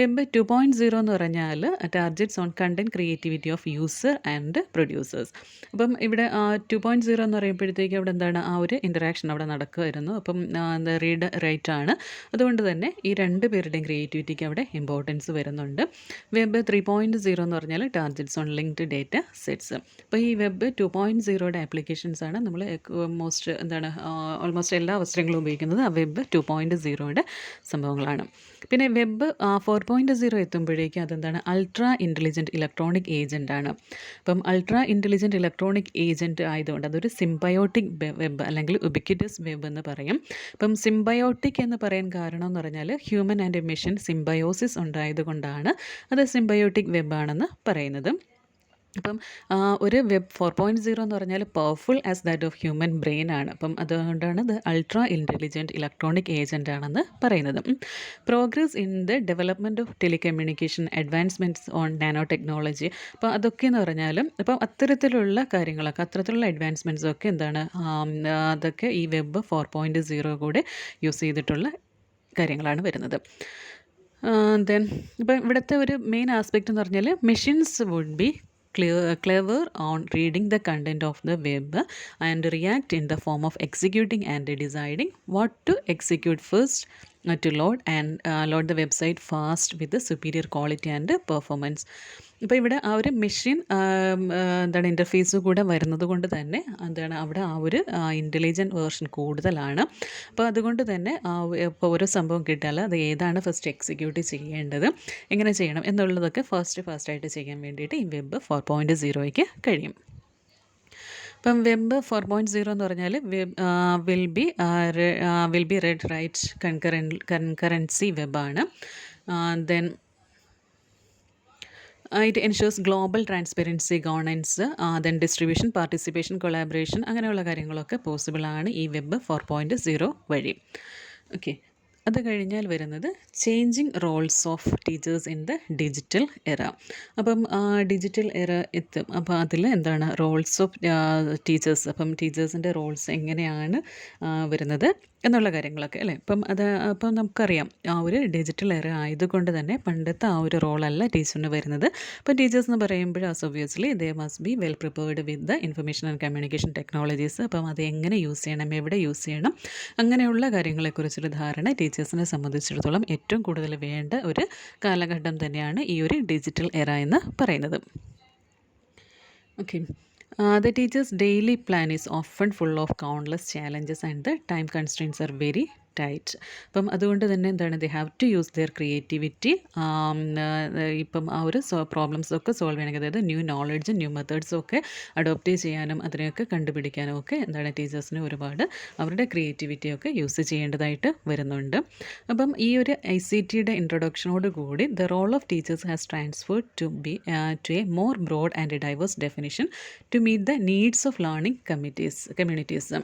വെബ് 2.0 എന്ന് പറഞ്ഞാൽ targets on content creativity of user and producers. അപ്പം ഇവിടെ 2.0 എന്ന് പറയുമ്പോഴത്തേക്ക് അവിടെ എന്താണ്, ആ ഒരു ഇൻറ്ററാക്ഷൻ അവിടെ നടക്കുമായിരുന്നു. അപ്പം എന്താ റീഡ് റൈറ്റ് ആണ്. അതുകൊണ്ട് തന്നെ ഈ രണ്ട് പേരുടെയും ക്രിയേറ്റിവിറ്റിക്ക് അവിടെ ഇമ്പോർട്ടൻസ് വരുന്നുണ്ട്. വെബ് 3.0 എന്ന് പറഞ്ഞാൽ targets on linked data sets. അപ്പോൾ ഈ വെബ് 2.0യുടെ ആപ്ലിക്കേഷൻസ് ആണ് നമ്മൾ ഓൾമോസ്റ്റ് എല്ലാ അവസരങ്ങളും ഉപയോഗിക്കുന്നത് ആ വെബ് 2.0യുടെ സംഭവങ്ങളാണ്. പിന്നെ വെബ് 4.0 എത്തുമ്പോഴേക്കും അതെന്താണ്, അൾട്രാ ഇൻ്റലിജൻറ്റ് ഇലക്ട്രോണിക് ഏജൻ്റ് ആണ്. അപ്പം അൾട്രാ ഇൻ്റലിജൻറ്റ് ഇലക്ട്രോണിക് ഏജൻറ്റ് ആയതുകൊണ്ട് അതൊരു സിംബയോട്ടിക് വെബ് അല്ലെങ്കിൽ ഉബിക്വിറ്റസ് വെബ് എന്ന് പറയും. ഇപ്പം സിംബയോട്ടിക് എന്ന് പറയാൻ കാരണം എന്ന് പറഞ്ഞാൽ ഹ്യൂമൻ ആൻഡ് മെഷീൻ സിംബയോസിസ് ഉണ്ടായതുകൊണ്ടാണ് അത് സിംബയോട്ടിക് വെബാണെന്ന് പറയുന്നത്. അപ്പം ഒരു വെബ് 4.0 എന്ന് പറഞ്ഞാൽ powerful as that of human brain ആണ്. അപ്പം അതുകൊണ്ടാണ് ഇത് അൾട്രാ ഇൻ്റലിജൻറ്റ് ഇലക്ട്രോണിക് ഏജൻ്റ് ആണെന്ന് പറയുന്നത്. Progress in the development of telecommunication, advancements on nano technology. അപ്പോൾ അതൊക്കെയെന്ന് പറഞ്ഞാൽ ഇപ്പം അത്തരത്തിലുള്ള അഡ്വാൻസ്മെൻറ്റ്സ് ഒക്കെ എന്താണ്, അതൊക്കെ ഈ വെബ് 4.0 കൂടെ യൂസ് ചെയ്തിട്ടുള്ള കാര്യങ്ങളാണ് വരുന്നത്. ദെൻ ഇപ്പം ഇവിടുത്തെ ഒരു മെയിൻ ആസ്പെക്റ്റ് എന്ന് പറഞ്ഞാൽ machines would be clever on reading the content of the web and react in the form of executing and deciding what to execute first to load the website fast with the superior quality and performance. ഇപ്പോൾ ഇവിടെ ആ ഒരു മെഷീൻ ഇൻ്റർഫേസ് കൂടെ വരുന്നത് കൊണ്ട് തന്നെ അവിടെ ആ ഒരു ഇൻ്റലിജൻറ്റ് വേർഷൻ കൂടുതലാണ്. അപ്പോൾ അതുകൊണ്ട് തന്നെ ഇപ്പോൾ ഒരു സംഭവം കിട്ടിയാൽ അത് ഏതാണ് ഫസ്റ്റ് എക്സിക്യൂട്ട് ചെയ്യേണ്ടത്, എങ്ങനെ ചെയ്യണം എന്നുള്ളതൊക്കെ ഫാസ്റ്റായിട്ട് ചെയ്യാൻ വേണ്ടിയിട്ട് ഈ വെബ് 4.0യ്ക്ക് കഴിയും. ഇപ്പം വെബ് 4.0 എന്ന് പറഞ്ഞാൽ will be read write concurrency വെബാണ്. Then it ensures global transparency, governance, then distribution, participation, collaboration, അങ്ങനെയുള്ള കാര്യങ്ങളൊക്കെ പോസിബിളാണ് ഈ വെബ് 4.0 വഴി. ഓക്കെ, അത് കഴിഞ്ഞാൽ വരുന്നത് changing Rolls of teachers in the digital era. അപ്പം ഡിജിറ്റൽ എറ എത്തും. അപ്പോൾ അതിൽ എന്താണ് റോൾസ് ഓഫ് ടീച്ചേഴ്സ്, അപ്പം ടീച്ചേഴ്സിൻ്റെ റോൾസ് എങ്ങനെയാണ് വരുന്നത് എന്നുള്ള കാര്യങ്ങളൊക്കെ അല്ലേ. അപ്പം നമുക്കറിയാം ആ ഒരു ഡിജിറ്റൽ എറ ആയതുകൊണ്ട് തന്നെ പണ്ടത്തെ ആ ഒരു റോളല്ല ടീച്ചറിന് വരുന്നത്. അപ്പം ടീച്ചേഴ്സ് എന്ന് പറയുമ്പോൾ obviously they must be well prepared with the information and communication technologies. അപ്പം അത് എങ്ങനെ യൂസ് ചെയ്യണം, എവിടെ യൂസ് ചെയ്യണം, അങ്ങനെയുള്ള കാര്യങ്ങളെക്കുറിച്ചൊരു ധാരണ ടീച്ചേഴ്സിനെ സംബന്ധിച്ചിടത്തോളം ഏറ്റവും കൂടുതൽ വേണ്ട ഒരു കാലഘട്ടം തന്നെയാണ് ഈ ഒരു ഡിജിറ്റൽ എറ എന്ന് പറയുന്നത്. Okay, the teacher's daily plan is often full of countless challenges and the time constraints are very tight. അപ്പം അതുകൊണ്ട് തന്നെ എന്താണ്, they have to use their creativity. ഇപ്പം ആ ഒരു പ്രോബ്ലംസൊക്കെ സോൾവ് ചെയ്യണമെങ്കിൽ, അതായത് ന്യൂ നോളജ്, ന്യൂ മെത്തേഡ്സൊക്കെ അഡോപ്റ്റ് ചെയ്യാനും അതിനെയൊക്കെ കണ്ടുപിടിക്കാനും ഒക്കെ എന്താണ് ടീച്ചേഴ്സിന് ഒരുപാട് അവരുടെ ക്രിയേറ്റിവിറ്റിയൊക്കെ യൂസ് ചെയ്യേണ്ടതായിട്ട് വരുന്നുണ്ട്. അപ്പം ഈ ഒരു ICTയുടെ ഇൻട്രൊഡക്ഷനോട് കൂടി the role of teachers has transferred to a more broad and diverse definition to meet the needs of learning communities.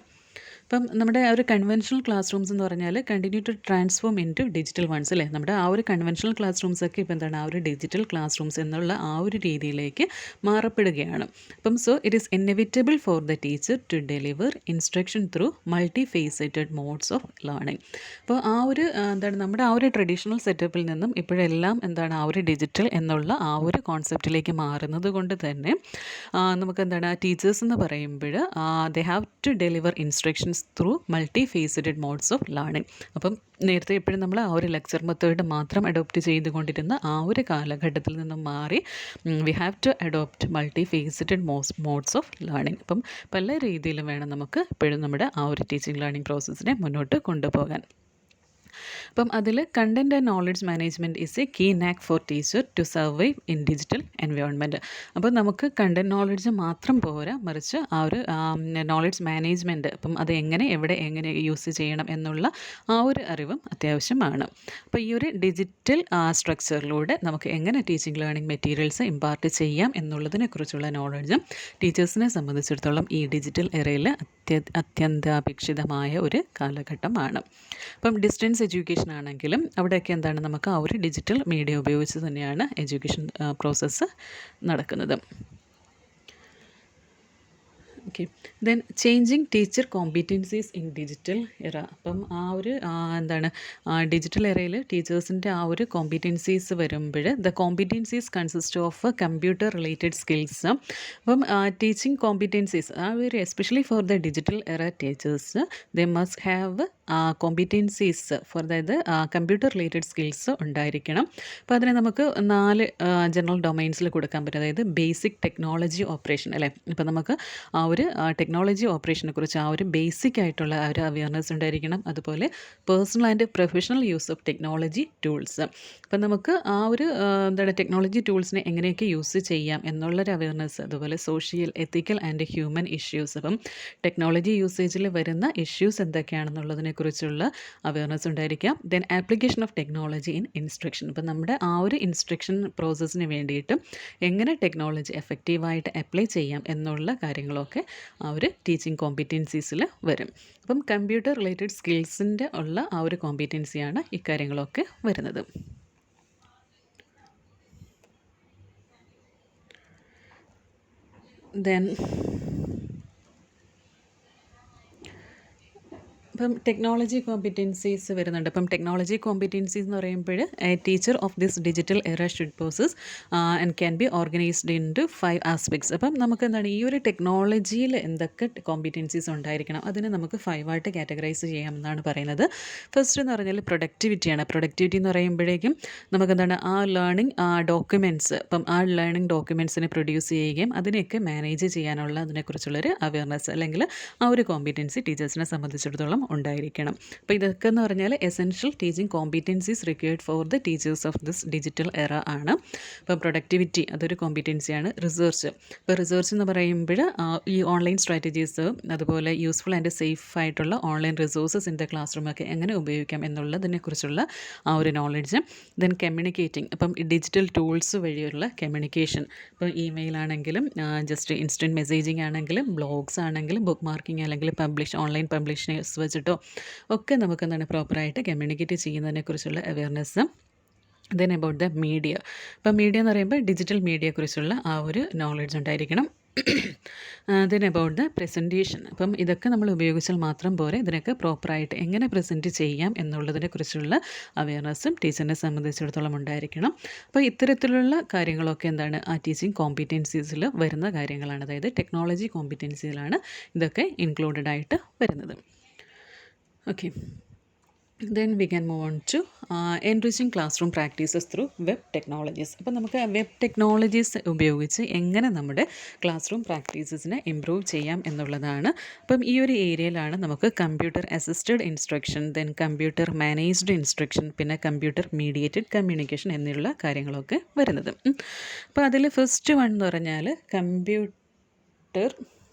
ഇപ്പം നമ്മുടെ ആ ഒരു കൺവെൻഷണൽ ക്ലാസ് റൂംസ് എന്ന് പറഞ്ഞാൽ continue to transform into digital ones അല്ലേ. നമ്മുടെ ആ ഒരു കൺവെൻഷണൽ ക്ലാസ് റൂംസൊക്കെ ഇപ്പോൾ എന്താണ് ആ ഒരു ഡിജിറ്റൽ ക്ലാസ് റൂംസ് എന്നുള്ള ആ ഒരു രീതിയിലേക്ക് മാറപ്പെടുകയാണ്. അപ്പം so it is inevitable for the teacher to deliver instruction through multifaceted modes of learning. അപ്പോൾ ആ ഒരു എന്താണ് നമ്മുടെ ആ ഒരു ട്രഡീഷണൽ സെറ്റപ്പിൽ നിന്നും ഇപ്പോഴെല്ലാം എന്താണ് ആ ഒരു ഡിജിറ്റൽ എന്നുള്ള ആ ഒരു കോൺസെപ്റ്റിലേക്ക് മാറുന്നത് കൊണ്ട് തന്നെ നമുക്ക് എന്താണ് ടീച്ചേഴ്സ് എന്ന് പറയുമ്പോൾ they have to deliver instructions through multifaceted modes of learning. അപ്പം നേരത്തെ എപ്പോഴും നമ്മൾ ആ ഒരു ലെക്ചർ മെത്തേഡ് മാത്രം അഡോപ്റ്റ് ചെയ്തുകൊണ്ടിരുന്ന ആ ഒരു കാലഘട്ടത്തിൽ നിന്നും മാറി we have to adopt multifaceted modes of learning. അപ്പം പല രീതിയിലും വേണം നമുക്ക് ഇപ്പോഴും നമ്മുടെ ആ ഒരു ടീച്ചിങ് ലേണിംഗ് പ്രോസസ്സിനെ മുന്നോട്ട് കൊണ്ടുപോകാൻ. അപ്പം അതിൽ content and knowledge management is a key knack for teacher to survive in digital environment. അപ്പോൾ നമുക്ക് കണ്ടൻറ് നോളജ് മാത്രം പോരാ, മറിച്ച് ആ ഒരു നോളജ് മാനേജ്മെൻറ്റ്, അപ്പം അത് എങ്ങനെ യൂസ് ചെയ്യണം എന്നുള്ള ആ ഒരു അറിവും അത്യാവശ്യമാണ്. അപ്പോൾ ഈ ഒരു ഡിജിറ്റൽ സ്ട്രക്ചറിലൂടെ നമുക്ക് എങ്ങനെ ടീച്ചിങ് ലേണിംഗ് മെറ്റീരിയൽസ് ഇമ്പാർട്ട് ചെയ്യാം എന്നുള്ളതിനെക്കുറിച്ചുള്ള നോളജും ടീച്ചേഴ്സിനെ സംബന്ധിച്ചിടത്തോളം ഈ ഡിജിറ്റൽ എറയിൽ അത്യന്താപേക്ഷിതമായ ഒരു കാലഘട്ടമാണ്. അപ്പം ഡിസ്റ്റൻസ് എഡ്യൂക്കേഷൻ ആണെങ്കിലും അവിടെയൊക്കെ എന്താണ് നമുക്ക് ആ ഒരു ഡിജിറ്റൽ മീഡിയ ഉപയോഗിച്ച് തന്നെയാണ് എഡ്യൂക്കേഷൻ പ്രോസസ്സ് നടക്കുന്നത്. Okay, then changing teacher competencies in digital era. അപ്പം ആ ഒരു എന്താണ് ഡിജിറ്റൽ എറയിൽ ടീച്ചേഴ്സിൻ്റെ ആ ഒരു കോമ്പീറ്റൻസീസ് വരുമ്പോൾ the competencies consist of computer related skills. അപ്പം ടീച്ചിങ് കോമ്പീറ്റൻസീസ് ആ ഒരു especially for the digital era teachers they must have competencies for അതായത് കമ്പ്യൂട്ടർ റിലേറ്റഡ് സ്കിൽസ് ഉണ്ടായിരിക്കണം. അപ്പോൾ അതിനെ നമുക്ക് 4 ജനറൽ ഡൊമൈൻസിൽ കൊടുക്കാൻ പറ്റും. അതായത് ബേസിക് ടെക്നോളജി ഓപ്പറേഷൻ അല്ലേ. ഇപ്പോൾ നമുക്ക് ആ ഒരു ടെക്നോളജി ഓപ്പറേഷനെ കുറിച്ച് ആ ഒരു ബേസിക് ആയിട്ടുള്ള ആ ഒരു അവയർനെസ് ഉണ്ടായിരിക്കണം. അതുപോലെ personal and professional use of technology tools. അപ്പം നമുക്ക് ആ ഒരു എന്താണ് ടെക്നോളജി ടൂൾസിനെ എങ്ങനെയൊക്കെ യൂസ് ചെയ്യാം എന്നുള്ളൊരു അവയർനെസ്, അതുപോലെ social ethical and human issues. അപ്പം ടെക്നോളജി യൂസേജിൽ വരുന്ന ഇഷ്യൂസ് എന്തൊക്കെയാണെന്നുള്ളതിനെക്കുറിച്ചുള്ള അവയർനെസ് ഉണ്ടായിരിക്കാം. Then application of technology in instruction. അപ്പം നമ്മുടെ ആ ഒരു ഇൻസ്ട്രക്ഷൻ പ്രോസസ്സിന് വേണ്ടിയിട്ട് എങ്ങനെ ടെക്നോളജി എഫക്റ്റീവായിട്ട് അപ്ലൈ ചെയ്യാം എന്നുള്ള കാര്യങ്ങളൊക്കെ ആ ഒരു ടീച്ചിങ് കോമ്പീറ്റൻസീസിൽ വരും. അപ്പം കമ്പ്യൂട്ടർ റിലേറ്റഡ് സ്കിൽസിൻ്റെ ഉള്ള ആ ഒരു കോമ്പീറ്റൻസിയാണ് ഇക്കാര്യങ്ങളൊക്കെ വരുന്നത്. ദെൻ ഇപ്പം ടെക്നോളജി കോമ്പീറ്റൻസീസ് വരുന്നുണ്ട്. അപ്പം ടെക്നോളജി കോമ്പീറ്റൻസീസ് എന്ന് പറയുമ്പോൾ teacher of this digital era should possess and can be organised into 5 aspects. അപ്പം നമുക്ക് എന്താണ് ഈ ഒരു ടെക്നോളജിയിൽ എന്തൊക്കെ കോമ്പീറ്റൻസീസ് ഉണ്ടായിരിക്കണം അതിനെ നമുക്ക് 5 ആയിട്ട് കാറ്റഗറൈസ് ചെയ്യാമെന്നാണ് പറയുന്നത്. ഫസ്റ്റ് എന്ന് പറഞ്ഞാൽ പ്രൊഡക്ടിവിറ്റിയാണ്. പ്രൊഡക്ടിവിറ്റി എന്ന് പറയുമ്പോഴേക്കും നമുക്കെന്താണ് ആ ലേണിംഗ് ഡോക്യുമെൻറ്റ്സ്, അപ്പം ആ ലേണിംഗ് ഡോക്യുമെൻറ്റ്സിനെ പ്രൊഡ്യൂസ് ചെയ്യുകയും അതിനെയൊക്കെ മാനേജ് ചെയ്യാനുള്ള അതിനെക്കുറിച്ചുള്ളൊരു അവയർനെസ് അല്ലെങ്കിൽ ആ ഒരു കോമ്പീറ്റൻസി ടീച്ചേഴ്സിനെ സംബന്ധിച്ചിടത്തോളം ഉണ്ടായിരിക്കണം. അപ്പോൾ ഇതൊക്കെ എന്ന് പറഞ്ഞാൽ essential teaching competencies required for the teachers of this digital era ആണ്. അപ്പോൾ പ്രൊഡക്ടിവിറ്റി അതൊരു കോമ്പീറ്റൻസിയാണ്. റിസർച്ച്, ഇപ്പോൾ റിസർച്ച് എന്ന് പറയുമ്പോൾ ഈ ഓൺലൈൻ സ്ട്രാറ്റജീസ്, അതുപോലെ യൂസ്ഫുൾ ആൻഡ് സേഫ് ആയിട്ടുള്ള online resources in the class റൂമൊക്കെ എങ്ങനെ ഉപയോഗിക്കാം എന്നുള്ളതിനെക്കുറിച്ചുള്ള ആ ഒരു നോളജ്. ദെൻ കമ്മ്യൂണിക്കേറ്റിംഗ്, അപ്പം ഡിജിറ്റൽ ടൂൾസ് വഴിയുള്ള കമ്മ്യൂണിക്കേഷൻ, ഇപ്പോൾ ഇമെയിൽ ആണെങ്കിലും ജസ്റ്റ് ഇൻസ്റ്റൻറ്റ് മെസ്സേജിങ് ആണെങ്കിലും ബ്ലോഗ്സ് ആണെങ്കിലും ബുക്ക് മാർക്കിംഗ് അല്ലെങ്കിൽ ഓൺലൈൻ പബ്ലിഷേഴ്സ് വെച്ചിട്ടോ ഒക്കെ നമുക്ക് എന്താണ് പ്രോപ്പറായിട്ട് കമ്മ്യൂണിക്കേറ്റ് ചെയ്യുന്നതിനെക്കുറിച്ചുള്ള awareness. Then about the media, ഇപ്പം മീഡിയ എന്ന് പറയുമ്പോൾ ഡിജിറ്റൽ മീഡിയയെക്കുറിച്ചുള്ള ആ ഒരു നോളജ് ഉണ്ടായിരിക്കണം. ദെൻ അബൌട്ട് ദ പ്രസൻറ്റേഷൻ, അപ്പം ഇതൊക്കെ നമ്മൾ ഉപയോഗിച്ചാൽ മാത്രം പോരെ, ഇതിനൊക്കെ പ്രോപ്പറായിട്ട് എങ്ങനെ പ്രസൻറ്റ് ചെയ്യാം എന്നുള്ളതിനെക്കുറിച്ചുള്ള അവയർനെസ്സും ടീച്ചറിനെ സംബന്ധിച്ചിടത്തോളം ഉണ്ടായിരിക്കണം. അപ്പോൾ ഇത്തരത്തിലുള്ള കാര്യങ്ങളൊക്കെ എന്താണ് ആ ടീച്ചിങ് കോമ്പീറ്റൻസീസിൽ വരുന്ന കാര്യങ്ങളാണ്. അതായത് ടെക്നോളജി കോമ്പീറ്റൻസിയിലാണ് ഇതൊക്കെ ഇൻക്ലൂഡഡ് ആയിട്ട് വരുന്നത്. Okay, then we can move on to enriching classroom practices through web technologies. അപ്പോൾ നമുക്ക് വെബ് ടെക്നോളജീസ് ഉപയോഗിച്ച് എങ്ങനെ നമ്മുടെ ക്ലാസ് റൂം പ്രാക്ടീസസിനെ ഇമ്പ്രൂവ് ചെയ്യാം എന്നുള്ളതാണ്. അപ്പം ഈ ഒരു ഏരിയയിലാണ് നമുക്ക് computer assisted instruction, then computer managed instruction, പിന്നെ കമ്പ്യൂട്ടർ മീഡിയേറ്റഡ് കമ്മ്യൂണിക്കേഷൻ എന്നുള്ള കാര്യങ്ങളൊക്കെ വരുന്നത്. അപ്പോൾ അതിൽ ഫസ്റ്റ് വൺ എന്ന് പറഞ്ഞാൽ കമ്പ്യൂട്ടർ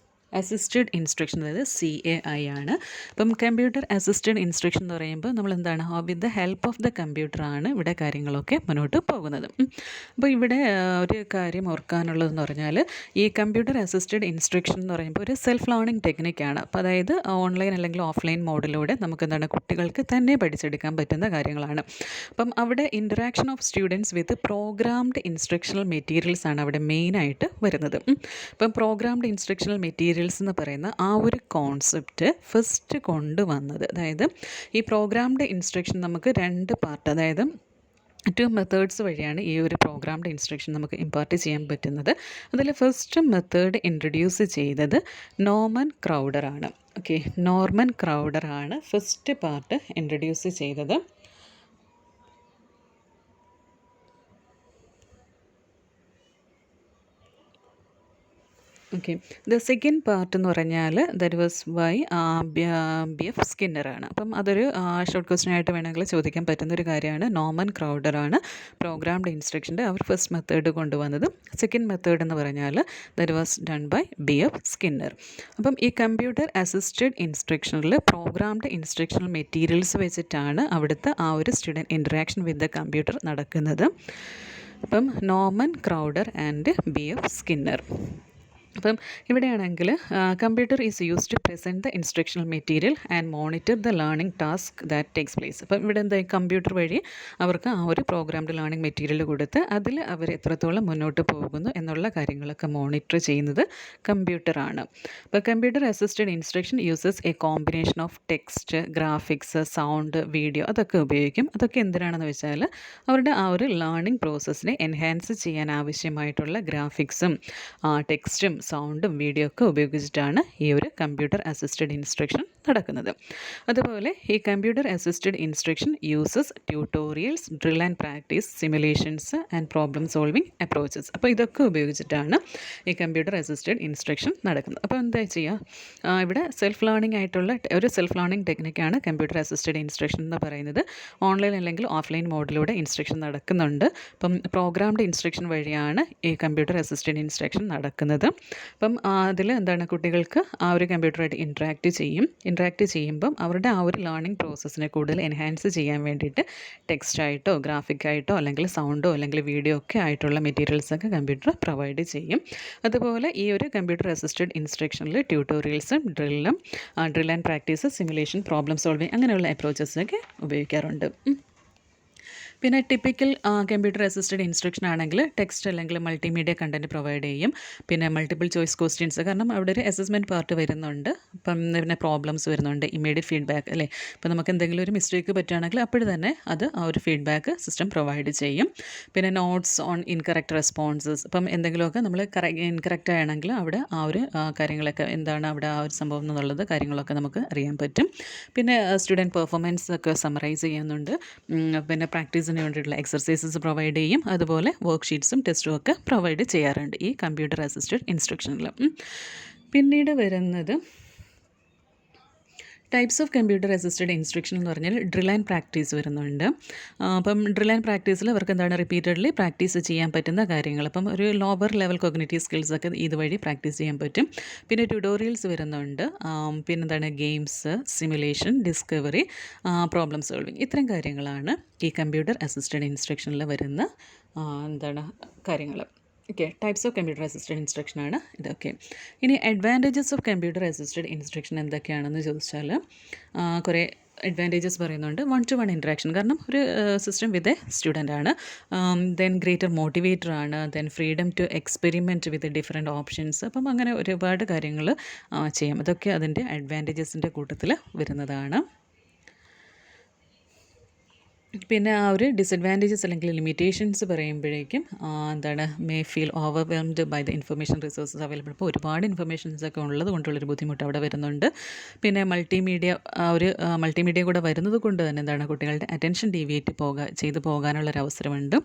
അസിസ്റ്റഡ് ഇൻസ്ട്രക്ഷൻ, അതായത് CAI ആണ്. അപ്പം കമ്പ്യൂട്ടർ അസിസ്റ്റഡ് ഇൻസ്ട്രക്ഷൻ എന്ന് പറയുമ്പോൾ നമ്മൾ എന്താണ്, with the help of the കമ്പ്യൂട്ടറാണ് ഇവിടെ കാര്യങ്ങളൊക്കെ മുന്നോട്ട് പോകുന്നത്. അപ്പോൾ ഇവിടെ ഒരു കാര്യം ഓർക്കാനുള്ളതെന്ന് പറഞ്ഞാൽ, ഈ കമ്പ്യൂട്ടർ അസിസ്റ്റഡ് ഇൻസ്ട്രക്ഷൻ എന്ന് പറയുമ്പോൾ ഒരു സെൽഫ് ലേണിംഗ് ടെക്നിക്കാണ്. അപ്പോൾ അതായത് ഓൺലൈൻ അല്ലെങ്കിൽ ഓഫ്ലൈൻ മോഡിലൂടെ നമുക്ക് എന്താണ്, കുട്ടികൾക്ക് തന്നെ പഠിച്ചെടുക്കാൻ പറ്റുന്ന കാര്യങ്ങളാണ്. അപ്പം അവിടെ interaction of students with programmed instructional materials ആണ് അവിടെ മെയിനായിട്ട് വരുന്നത്. അപ്പം പ്രോഗ്രാംഡ് ഇൻസ്ട്രക്ഷണൽ മെറ്റീരിയൽസ് എന്ന് പറയുന്ന ആ ഒരു കോൺസെപ്റ്റ് ഫസ്റ്റ് കൊണ്ടുവന്നത്, അതായത് ഈ പ്രോഗ്രാംഡ് ഇൻസ്ട്രക്ഷൻ നമുക്ക് 2 പാർട്ട്, അതായത് 2 മെത്തേഡ്സ് വഴിയാണ് ഈ ഒരു പ്രോഗ്രാംഡ് ഇൻസ്ട്രക്ഷൻ നമുക്ക് ഇമ്പാർട്ട് ചെയ്യാൻ പറ്റുന്നത്. അതിൽ ഫസ്റ്റ് മെത്തേഡ് ഇൻട്രൊഡ്യൂസ് ചെയ്തത് നോർമൻ ക്രൗഡറാണ്. ഓക്കെ, നോർമൻ ക്രൗഡറാണ് ഫസ്റ്റ് പാർട്ട് ഇൻട്രൊഡ്യൂസ് ചെയ്തത്. ഓക്കെ, ദ സെക്കൻഡ് പാർട്ട് എന്ന് പറഞ്ഞാൽ ദറ്റ് വാസ് ബൈ BF സ്കിന്നറാണ്. അപ്പം അതൊരു ഷോർട്ട് ക്വസ്റ്റ്യൻ ആയിട്ട് വേണമെങ്കിൽ ചോദിക്കാൻ പറ്റുന്നൊരു കാര്യമാണ്. നോർമൻ ക്രൗഡറാണ് പ്രോഗ്രാംഡ് ഇൻസ്ട്രക്ഷൻ്റെ അവർ ഫസ്റ്റ് മെത്തേഡ് കൊണ്ടുവന്നത്. സെക്കൻഡ് മെത്തേഡ് എന്ന് പറഞ്ഞാൽ that was done by BF Skinner. അപ്പം ഈ കമ്പ്യൂട്ടർ അസിസ്റ്റഡ് ഇൻസ്ട്രക്ഷനിൽ പ്രോഗ്രാംഡ് ഇൻസ്ട്രക്ഷണൽ മെറ്റീരിയൽസ് വെച്ചിട്ടാണ് അവിടുത്തെ ആ ഒരു student interaction with the computer നടക്കുന്നത്. അപ്പം Norman Crowder and BF Skinner. അപ്പം ഇവിടെയാണെങ്കിൽ computer is use to present the instructional material and monitor the learning task that takes place. അപ്പം ഇവിടെ എന്താ, കമ്പ്യൂട്ടർ വഴി അവർക്ക് ആ ഒരു പ്രോഗ്രാംഡ് ലേണിംഗ് മെറ്റീരിയൽ കൊടുത്ത് അതിൽ അവർ എത്രത്തോളം മുന്നോട്ട് പോകുന്നു എന്നുള്ള കാര്യങ്ങളൊക്കെ മോണിറ്റർ ചെയ്യുന്നത് കമ്പ്യൂട്ടറാണ്. അപ്പോൾ computer assisted instruction uses A combination of text, graphics, sound, video അതൊക്കെ ഉപയോഗിക്കും. അതൊക്കെ എന്തിനാണെന്ന് വെച്ചാൽ അവരുടെ ആ ഒരു ലേണിംഗ് പ്രോസസ്സിനെ എൻഹാൻസ് ചെയ്യാൻ ആവശ്യമായിട്ടുള്ള ഗ്രാഫിക്സും ടെക്സ്റ്റും സൗണ്ടും വീഡിയോ ഒക്കെ ഉപയോഗിച്ചിട്ടാണ് ഈ ഒരു കമ്പ്യൂട്ടർ അസിസ്റ്റഡ് ഇൻസ്ട്രക്ഷൻ നടക്കുന്നത്. അതുപോലെ ഈ computer assisted instruction uses tutorials, drill and practice, simulations and problem solving approaches. അപ്പോൾ ഇതൊക്കെ ഉപയോഗിച്ചിട്ടാണ് ഈ കമ്പ്യൂട്ടർ അസിസ്റ്റഡ് ഇൻസ്ട്രക്ഷൻ നടക്കുന്നത്. അപ്പോൾ എന്താ ചെയ്യുക, ഇവിടെ സെൽഫ് ലേണിംഗ് ആയിട്ടുള്ള ഒരു സെൽഫ് ലേണിംഗ് ടെക്നിക്കാണ് കമ്പ്യൂട്ടർ അസിസ്റ്റഡ് ഇൻസ്ട്രക്ഷൻ എന്ന് പറയുന്നത്. ഓൺലൈൻ അല്ലെങ്കിൽ ഓഫ്ലൈൻ മോഡിലൂടെ ഇൻസ്ട്രക്ഷൻ നടക്കുന്നുണ്ട്. അപ്പം പ്രോഗ്രാംഡ് ഇൻസ്ട്രക്ഷൻ വഴിയാണ് ഈ കമ്പ്യൂട്ടർ അസിസ്റ്റഡ് ഇൻസ്ട്രക്ഷൻ നടക്കുന്നത്. അപ്പം അതിൽ എന്താണ്, കുട്ടികൾക്ക് ആ ഒരു കമ്പ്യൂട്ടറായിട്ട് ഇൻട്രാക്ട് ചെയ്യുമ്പം അവരുടെ ആ ഒരു ലേണിംഗ് പ്രോസസ്സിനെ കൂടുതൽ എൻഹാൻസ് ചെയ്യാൻ വേണ്ടിയിട്ട് ടെക്സ്റ്റായിട്ടോ ഗ്രാഫിക്കായിട്ടോ അല്ലെങ്കിൽ സൗണ്ടോ അല്ലെങ്കിൽ വീഡിയോ ഒക്കെ ആയിട്ടുള്ള മെറ്റീരിയൽസൊക്കെ കമ്പ്യൂട്ടർ പ്രൊവൈഡ് ചെയ്യും. അതുപോലെ ഈ ഒരു കമ്പ്യൂട്ടർ അസിസ്റ്റഡ് ഇൻസ്ട്രക്ഷനിൽ ട്യൂട്ടോറിയൽസും drill and practice, simulation, problem solving അങ്ങനെയുള്ള അപ്രോച്ചസൊക്കെ ഉപയോഗിക്കാറുണ്ട്. പിന്നെ ടിപ്പിക്കൽ കമ്പ്യൂട്ടർ അസിസ്റ്റഡ് ഇൻസ്ട്രക്ഷൻ ആണെങ്കിൽ ടെക്സ്റ്റ് അല്ലെങ്കിൽ മൾട്ടിമീഡിയ കണ്ടൻറ്റ് പ്രൊവൈഡ് ചെയ്യും. പിന്നെ മൾട്ടിപ്പിൾ ചോയ്സ് ക്വസ്റ്റ്യൻസ്, കാരണം അവിടെ ഒരു അസസ്മെൻറ്റ് പാർട്ട് വരുന്നുണ്ട്. അപ്പം പിന്നെ പ്രോബ്ലംസ് വരുന്നുണ്ട്, ഇമ്മീഡിയറ്റ് ഫീഡ്ബാക്ക് അല്ലേ. ഇപ്പോൾ നമുക്ക് എന്തെങ്കിലും ഒരു മിസ്റ്റേക്ക് പറ്റുകയാണെങ്കിൽ അപ്പോൾ തന്നെ അത് ആ ഒരു ഫീഡ്ബാക്ക് സിസ്റ്റം പ്രൊവൈഡ് ചെയ്യും. പിന്നെ നോട്ട്സ് ഓൺ ഇൻകറക്റ്റ് റെസ്പോൺസസ്, ഇപ്പം എന്തെങ്കിലുമൊക്കെ നമ്മൾ ഇൻകറക്റ്റ് ആണെങ്കിൽ അവിടെ ആ ഒരു കാര്യങ്ങളൊക്കെ എന്താണ് അവിടെ ആ ഒരു സംഭവം എന്നുള്ളത് കാര്യങ്ങളൊക്കെ നമുക്ക് അറിയാൻ പറ്റും. പിന്നെ സ്റ്റുഡൻറ്റ് പെർഫോമൻസ് ഒക്കെ സമറൈസ് ചെയ്യുന്നുണ്ട്. പിന്നെ പ്രാക്ടീസിന് വേണ്ടിയിട്ടുള്ള എക്സർസൈസസ് പ്രൊവൈഡ് ചെയ്യും. അതുപോലെ വർക്ക് ഷീറ്റ്സും ടെസ്റ്റും ഒക്കെ പ്രൊവൈഡ് ചെയ്യാറുണ്ട് ഈ കമ്പ്യൂട്ടർ അസിസ്റ്റഡ് ഇൻസ്ട്രക്ഷനിൽ. പിന്നീട് വരുന്നത് types of computer assisted instruction എന്ന് പറഞ്ഞാൽ ഡ്രിൽ ആൻഡ് പ്രാക്ടീസ് വരുന്നുണ്ട്. അപ്പം ഡ്രിൽ ആൻഡ് പ്രാക്ടീസിൽ അവർക്ക് എന്താണ്, റിപ്പീറ്റഡ്ലി പ്രാക്ടീസ് ചെയ്യാൻ പറ്റുന്ന കാര്യങ്ങൾ. അപ്പം ഒരു ലോവർ ലെവൽ കോഗ്നിറ്റീവ് സ്കിൽസൊക്കെ ഇതുവഴി പ്രാക്ടീസ് ചെയ്യാൻ പറ്റും. പിന്നെ ട്യൂട്ടോറിയൽസ് വരുന്നുണ്ട്. പിന്നെന്താണ്, games, simulation, discovery, problem solving, ഇത്തരം കാര്യങ്ങളാണ് ഈ കമ്പ്യൂട്ടർ അസിസ്റ്റഡ് ഇൻസ്ട്രക്ഷനിൽ വരുന്ന കാര്യങ്ങൾ. Okay, types of computer assisted ഇൻസ്ട്രക്ഷനാണ് ഇതൊക്കെ. ഇനി advantages of computer assisted instruction എന്തൊക്കെയാണെന്ന് ചോദിച്ചാൽ കുറേ അഡ്വാൻറ്റേജസ് പറയുന്നുണ്ട്. 1-to-1 ഇൻട്രാക്ഷൻ, കാരണം ഒരു സിസ്റ്റം വിത്ത് എ സ്റ്റുഡൻ്റ് ആണ്. ദെൻ ഗ്രേറ്റർ മോട്ടിവേറ്റർ ആണ്. Then freedom to experiment with different options. അപ്പം അങ്ങനെ ഒരുപാട് കാര്യങ്ങൾ ചെയ്യാം. അതൊക്കെ അതിൻ്റെ അഡ്വാൻറ്റേജസിൻ്റെ കൂട്ടത്തിൽ വരുന്നതാണ്. പിന്നെ ആ ഒരു ഡിസഡ്വാൻറ്റേജസ് അല്ലെങ്കിൽ ലിമിറ്റേഷൻസ് പറയുമ്പോഴേക്കും may feel overwhelmed by the information resources available. ഇപ്പോൾ ഒരുപാട് ഇൻഫർമേഷൻസ് ഒക്കെ ഉള്ളത് കൊണ്ടുള്ളൊരു ബുദ്ധിമുട്ട് അവിടെ വരുന്നുണ്ട്. പിന്നെ മൾട്ടിമീഡിയ കൂടെ വരുന്നത് കൊണ്ട് തന്നെ കുട്ടികളുടെ അറ്റൻഷൻ ഡീവിയേറ്റ് ചെയ്തു പോകാനുള്ളൊരു അവസരമുണ്ട്.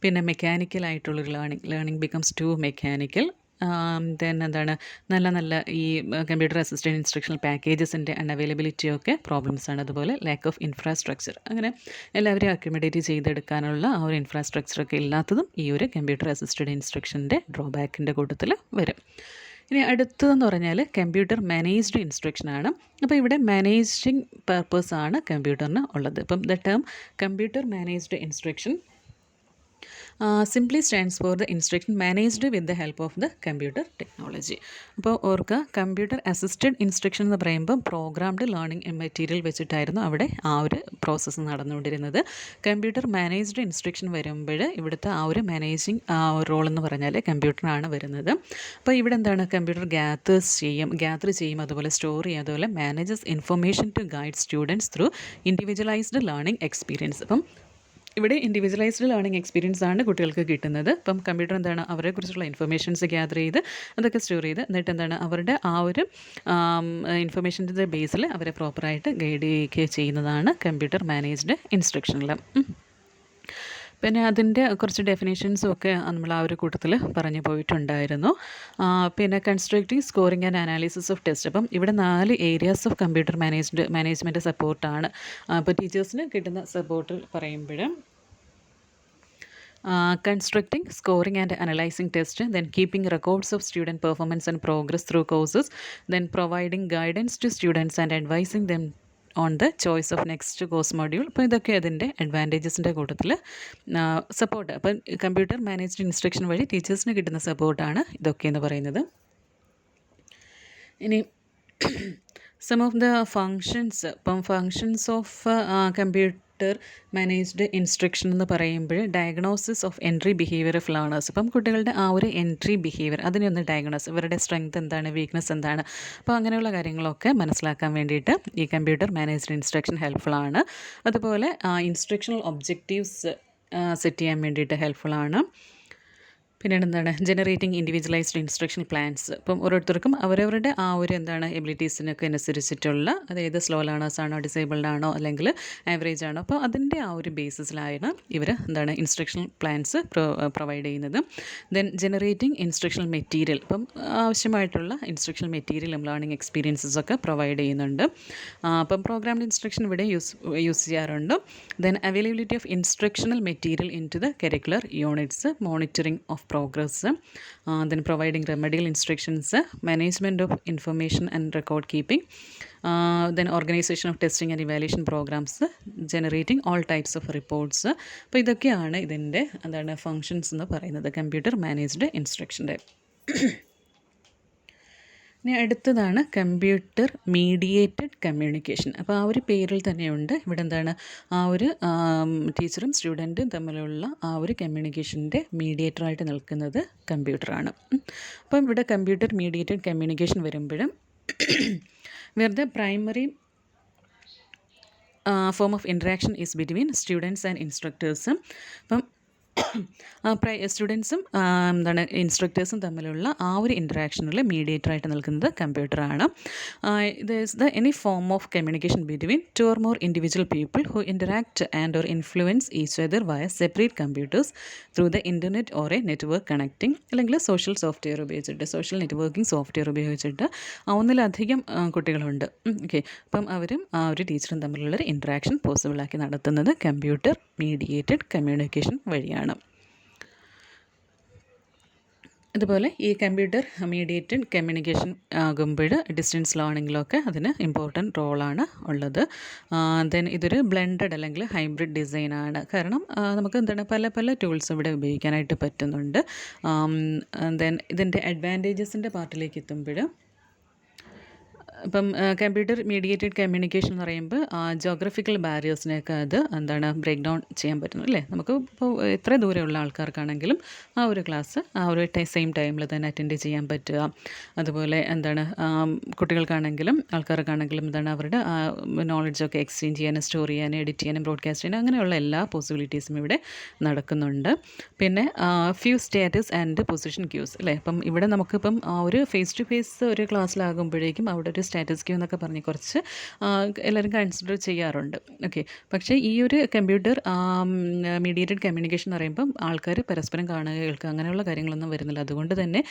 പിന്നെ മെക്കാനിക്കലായിട്ടുള്ളൊരു learning becomes to mechanical. Then നല്ല ഈ കമ്പ്യൂട്ടർ അസിസ്റ്റഡ് ഇൻസ്ട്രക്ഷണൽ പാക്കേജസിൻ്റെ അൺഅവൈലബിലിറ്റിയൊക്കെ പ്രോബ്ലംസാണ്. അതുപോലെ ലാക്ക് ഓഫ് ഇൻഫ്രാസ്ട്രക്ചർ, അങ്ങനെ എല്ലാവരെയും അക്കോമഡേറ്റ് ചെയ്തെടുക്കാനുള്ള ആ ഒരു ഇൻഫ്രാസ്ട്രക്ചറൊക്കെ ഇല്ലാത്തതും ഈ ഒരു കമ്പ്യൂട്ടർ അസിസ്റ്റഡ് ഇൻസ്ട്രക്ഷൻ്റെ ഡ്രോബാക്കിൻ്റെ കൂട്ടത്തിൽ വരും. ഇനി അടുത്തതെന്ന് പറഞ്ഞാൽ കമ്പ്യൂട്ടർ മാനേജ്ഡ് ഇൻസ്ട്രക്ഷനാണ്. അപ്പോൾ ഇവിടെ മാനേജിങ് പർപ്പസ് ആണ് കമ്പ്യൂട്ടറിന് ഉള്ളത്. ഇപ്പം the term computer managed instruction simply stands for the instruction managed with the help of the computer technology. അപ്പോൾ ഓർക്കുക, കമ്പ്യൂട്ടർ അസിസ്റ്റഡ് ഇൻസ്ട്രക്ഷൻ എന്ന് പറയുമ്പോൾ പ്രോഗ്രാംഡ് ലേണിംഗ് മെറ്റീരിയൽ വെച്ചിട്ടായിരുന്നു അവിടെ ആ ഒരു പ്രോസസ്സ് നടന്നുകൊണ്ടിരുന്നത്. കമ്പ്യൂട്ടർ മാനേജ്ഡ് ഇൻസ്ട്രക്ഷൻ വരുമ്പോൾ ഇവിടുത്തെ ആ ഒരു മാനേജിങ് റോൾ എന്ന് പറഞ്ഞാൽ കമ്പ്യൂട്ടറാണ് വരുന്നത്. അപ്പോൾ ഇവിടെ എന്താണ്, കമ്പ്യൂട്ടർ ഗ്യാദർ ചെയ്യും, അതുപോലെ സ്റ്റോർ ചെയ്യും, അതുപോലെ manages information to guide students through individualised learning experience. അപ്പം ഇവിടെ ഇൻഡിവിജ്വലൈസ്ഡ് ലേണിംഗ് എക്സ്പീരിയൻസ് ആണ് കുട്ടികൾക്ക് കിട്ടുന്നത്. ഇപ്പം കമ്പ്യൂട്ടർ എന്താണ്, അവരെക്കുറിച്ചുള്ള ഇൻഫർമേഷൻസ് ഗ്യാദർ ചെയ്ത് അതൊക്കെ സ്റ്റോർ ചെയ്ത് എന്നിട്ട് എന്താണ് അവരുടെ ആ ഒരു ഇൻഫർമേഷൻ്റെ ബേസിൽ അവരെ പ്രോപ്പറായിട്ട് ഗൈഡ് ചെയ്യുന്നതാണ് കമ്പ്യൂട്ടർ മാനേജ്ഡ് ഇൻസ്ട്രക്ഷനിൽ. പിന്നെ അതിൻ്റെ കുറച്ച് ഡെഫിനേഷൻസും ഒക്കെ നമ്മൾ ആ ഒരു കൂട്ടത്തിൽ പറഞ്ഞു പോയിട്ടുണ്ടായിരുന്നു. പിന്നെ constructing, scoring and analysis of test. അപ്പം ഇവിടെ 4 ഏരിയാസ് ഓഫ് കമ്പ്യൂട്ടർ മാനേജ്മെൻറ്റ് സപ്പോർട്ടാണ്. അപ്പോൾ ടീച്ചേഴ്സിന് കിട്ടുന്ന സപ്പോർട്ട് പറയുമ്പോൾ constructing, scoring and analyzing tests, then keeping records of student performance and progress through courses, then providing guidance to students and advising them on the choice of next course module. അപ്പോൾ ഇതൊക്കെ അതിൻ്റെ അഡ്വാൻറ്റേജസിൻ്റെ കൂട്ടത്തിൽ സപ്പോർട്ട്. അപ്പം കമ്പ്യൂട്ടർ മാനേജ്ഡ് ഇൻസ്ട്രക്ഷൻ വഴി ടീച്ചേഴ്സിന് കിട്ടുന്ന സപ്പോർട്ടാണ് ഇതൊക്കെ എന്ന് പറയുന്നത്. ഇനി സം ഓഫ് ദ ഫങ്ഷൻസ്. ഇപ്പം functions of computer managed instruction എന്ന് പറയുമ്പോൾ diagnosis of entry behaviour of learners. ഇപ്പം കുട്ടികളുടെ ആ ഒരു എൻട്രി ബിഹേവിയർ അതിനെ ഒന്ന് ഡയഗ്നോസ്, ഇവരുടെ സ്ട്രെങ്ത് എന്താണ്, വീക്ക്നെസ് എന്താണ്, അപ്പോൾ അങ്ങനെയുള്ള കാര്യങ്ങളൊക്കെ മനസ്സിലാക്കാൻ വേണ്ടിയിട്ട് ഈ കമ്പ്യൂട്ടർ മാനേജ്ഡ് ഇൻസ്ട്രക്ഷൻ ഹെൽപ്ഫുള്ളാണ്. അതുപോലെ ഇൻസ്ട്രക്ഷണൽ ഒബ്ജക്റ്റീവ്സ് സെറ്റ് ചെയ്യാൻ വേണ്ടിയിട്ട് ഹെൽപ്ഫുള്ളാണ്. പിന്നീട് എന്താണ്, ജനറേറ്റിംഗ് ഇൻഡിവിജ്വലൈസ്ഡ് ഇൻസ്ട്രക്ഷൻ പ്ലാൻസ്. ഇപ്പം ഓരോരുത്തർക്കും അവരവരുടെ ആ ഒരു എന്താണ് എബിലിറ്റീസിനൊക്കെ അനുസരിച്ചിട്ടുള്ള, അതായത് സ്ലോ ലേണേഴ്സ് ആണോ, ഡിസേബിൾഡ് ആണോ, അല്ലെങ്കിൽ ആവറേജ് ആണോ, അപ്പോൾ അതിൻ്റെ ആ ഒരു ബേസിസിലാണ് ഇവർ എന്താണ് ഇൻസ്ട്രക്ഷൻ പ്ലാൻസ് പ്രൊവൈഡ് ചെയ്യുന്നത്. Then generating instructional material. ഇപ്പം ആവശ്യമായിട്ടുള്ള ഇൻസ്ട്രക്ഷണൽ മെറ്റീരിയലും ലേണിംഗ് എക്സ്പീരിയൻസസ് ഒക്കെ പ്രൊവൈഡ് ചെയ്യുന്നുണ്ട്. അപ്പം പ്രോഗ്രാംഡ് ഇൻസ്ട്രക്ഷൻ ഇവിടെ യൂസ് ചെയ്യാറുണ്ട്. Then availability of instructional material into the curricular units, monitoring of progress, then providing remedial instructions, management of information and record keeping, then organization of testing and evaluation programs, generating all types of reports. അപ്പോൾ ഇതൊക്കെയാണ് ഇതിൻ്റെ എന്താണ് ഫങ്ഷൻസ് എന്ന് പറയുന്നത് കമ്പ്യൂട്ടർ മാനേജ്ഡ് ഇൻസ്ട്രക്ഷൻ്റെ. ഇനി അടുത്തതാണ് കമ്പ്യൂട്ടർ മീഡിയേറ്റഡ് കമ്മ്യൂണിക്കേഷൻ. അപ്പോൾ ആ ഒരു പേരിൽ തന്നെയുണ്ട് ഇവിടെ എന്താണ്, ആ ഒരു ടീച്ചറും സ്റ്റുഡൻറ്റും തമ്മിലുള്ള ആ ഒരു കമ്മ്യൂണിക്കേഷൻ്റെ മീഡിയേറ്ററായിട്ട് നിൽക്കുന്നത് കമ്പ്യൂട്ടറാണ്. അപ്പം ഇവിടെ കമ്പ്യൂട്ടർ മീഡിയേറ്റഡ് കമ്മ്യൂണിക്കേഷൻ വരുമ്പോഴും വെറുതെ primary form of interaction is between students and ഇൻസ്ട്രക്ടേഴ്സും. അപ്പം സ്റ്റുഡൻസും എന്താണ് ഇൻസ്ട്രക്ടേഴ്സും തമ്മിലുള്ള ആ ഒരു ഇൻട്രാക്ഷനിൽ മീഡിയേറ്ററായിട്ട് നിൽക്കുന്നത് കമ്പ്യൂട്ടറാണ്. ഇത് is the any form of communication between 2 or more individual people who interact and or influence each other via separate computers through the internet or a network connecting, അല്ലെങ്കിൽ സോഷ്യൽ സോഫ്റ്റ്വെയർ ഉപയോഗിച്ചിട്ട്, സോഷ്യൽ നെറ്റ്വർക്കിംഗ് സോഫ്റ്റ്വെയർ ഉപയോഗിച്ചിട്ട് ഒന്നിലധികം കുട്ടികളുണ്ട്. ഓക്കെ, അപ്പം അവരും ആ ഒരു ടീച്ചറും തമ്മിലുള്ളൊരു ഇൻട്രാക്ഷൻ പോസിബിളാക്കി നടത്തുന്നത് കമ്പ്യൂട്ടർ മീഡിയേറ്റഡ് കമ്മ്യൂണിക്കേഷൻ വഴിയാണ്. അതുപോലെ ഈ കമ്പ്യൂട്ടർ മീഡിയേറ്റഡ് കമ്മ്യൂണിക്കേഷൻ ആകുമ്പോൾ ഡിസ്റ്റൻസ് ലേണിങ്ങിലൊക്കെ അതിന് ഇമ്പോർട്ടൻറ്റ് റോളാണ് ഉള്ളത്. ദെൻ ഇതൊരു ബ്ലെൻഡഡ് അല്ലെങ്കിൽ ഹൈബ്രിഡ് ഡിസൈനാണ്. കാരണം നമുക്ക് എന്താണ് പല ടൂൾസ് ഇവിടെ ഉപയോഗിക്കാനായിട്ട് പറ്റുന്നുണ്ട്. ദെൻ ഇതിൻ്റെ അഡ്വാൻറ്റേജസിൻ്റെ പാർട്ടിലേക്ക് എത്തുമ്പോൾ ഇപ്പം കമ്പ്യൂട്ടർ മീഡിയേറ്റഡ് കമ്മ്യൂണിക്കേഷൻ എന്ന് പറയുമ്പോൾ ജോഗ്രഫിക്കൽ ബാരിയേഴ്സിനെയൊക്കെ അത് എന്താണ് ബ്രേക്ക് ഡൗൺ ചെയ്യാൻ പറ്റുന്നു അല്ലേ. നമുക്ക് ഇപ്പോൾ എത്ര ദൂരെയുള്ള ആൾക്കാർക്കാണെങ്കിലും ആ ഒരു ക്ലാസ് ആ ഒരു സെയിം ടൈമിൽ തന്നെ അറ്റൻഡ് ചെയ്യാൻ പറ്റുക. അതുപോലെ എന്താണ് കുട്ടികൾക്കാണെങ്കിലും ആൾക്കാർക്കാണെങ്കിലും എന്താണ് അവരുടെ നോളജൊക്കെ എക്സ്ചേഞ്ച് ചെയ്യാനും സ്റ്റോർ ചെയ്യാനും എഡിറ്റ് ചെയ്യാനും ബ്രോഡ്കാസ്റ്റ് ചെയ്യാനും അങ്ങനെയുള്ള എല്ലാ പോസിബിലിറ്റീസും ഇവിടെ നടക്കുന്നുണ്ട്. പിന്നെ few status and position cues അല്ലേ. അപ്പം ഇവിടെ നമുക്കിപ്പം ഒരു ഫേസ് ടു ഫേസ് ഒരു ക്ലാസ്സിലാകുമ്പോഴേക്കും അവിടെ ഒരു സ്റ്റാറ്റസ് ക്യൂ എന്നൊക്കെ പറഞ്ഞ് കുറച്ച് എല്ലാവരും കൺസിഡർ ചെയ്യാറുണ്ട്. ഓക്കെ, പക്ഷേ ഈ ഒരു കമ്പ്യൂട്ടർ മീഡിയേറ്റഡ് കമ്മ്യൂണിക്കേഷൻ എന്ന് പറയുമ്പം ആൾക്കാർ പരസ്പരം കാണുക, കേൾക്കുക അങ്ങനെയുള്ള കാര്യങ്ങളൊന്നും വരുന്നില്ല. അതുകൊണ്ട് തന്നെ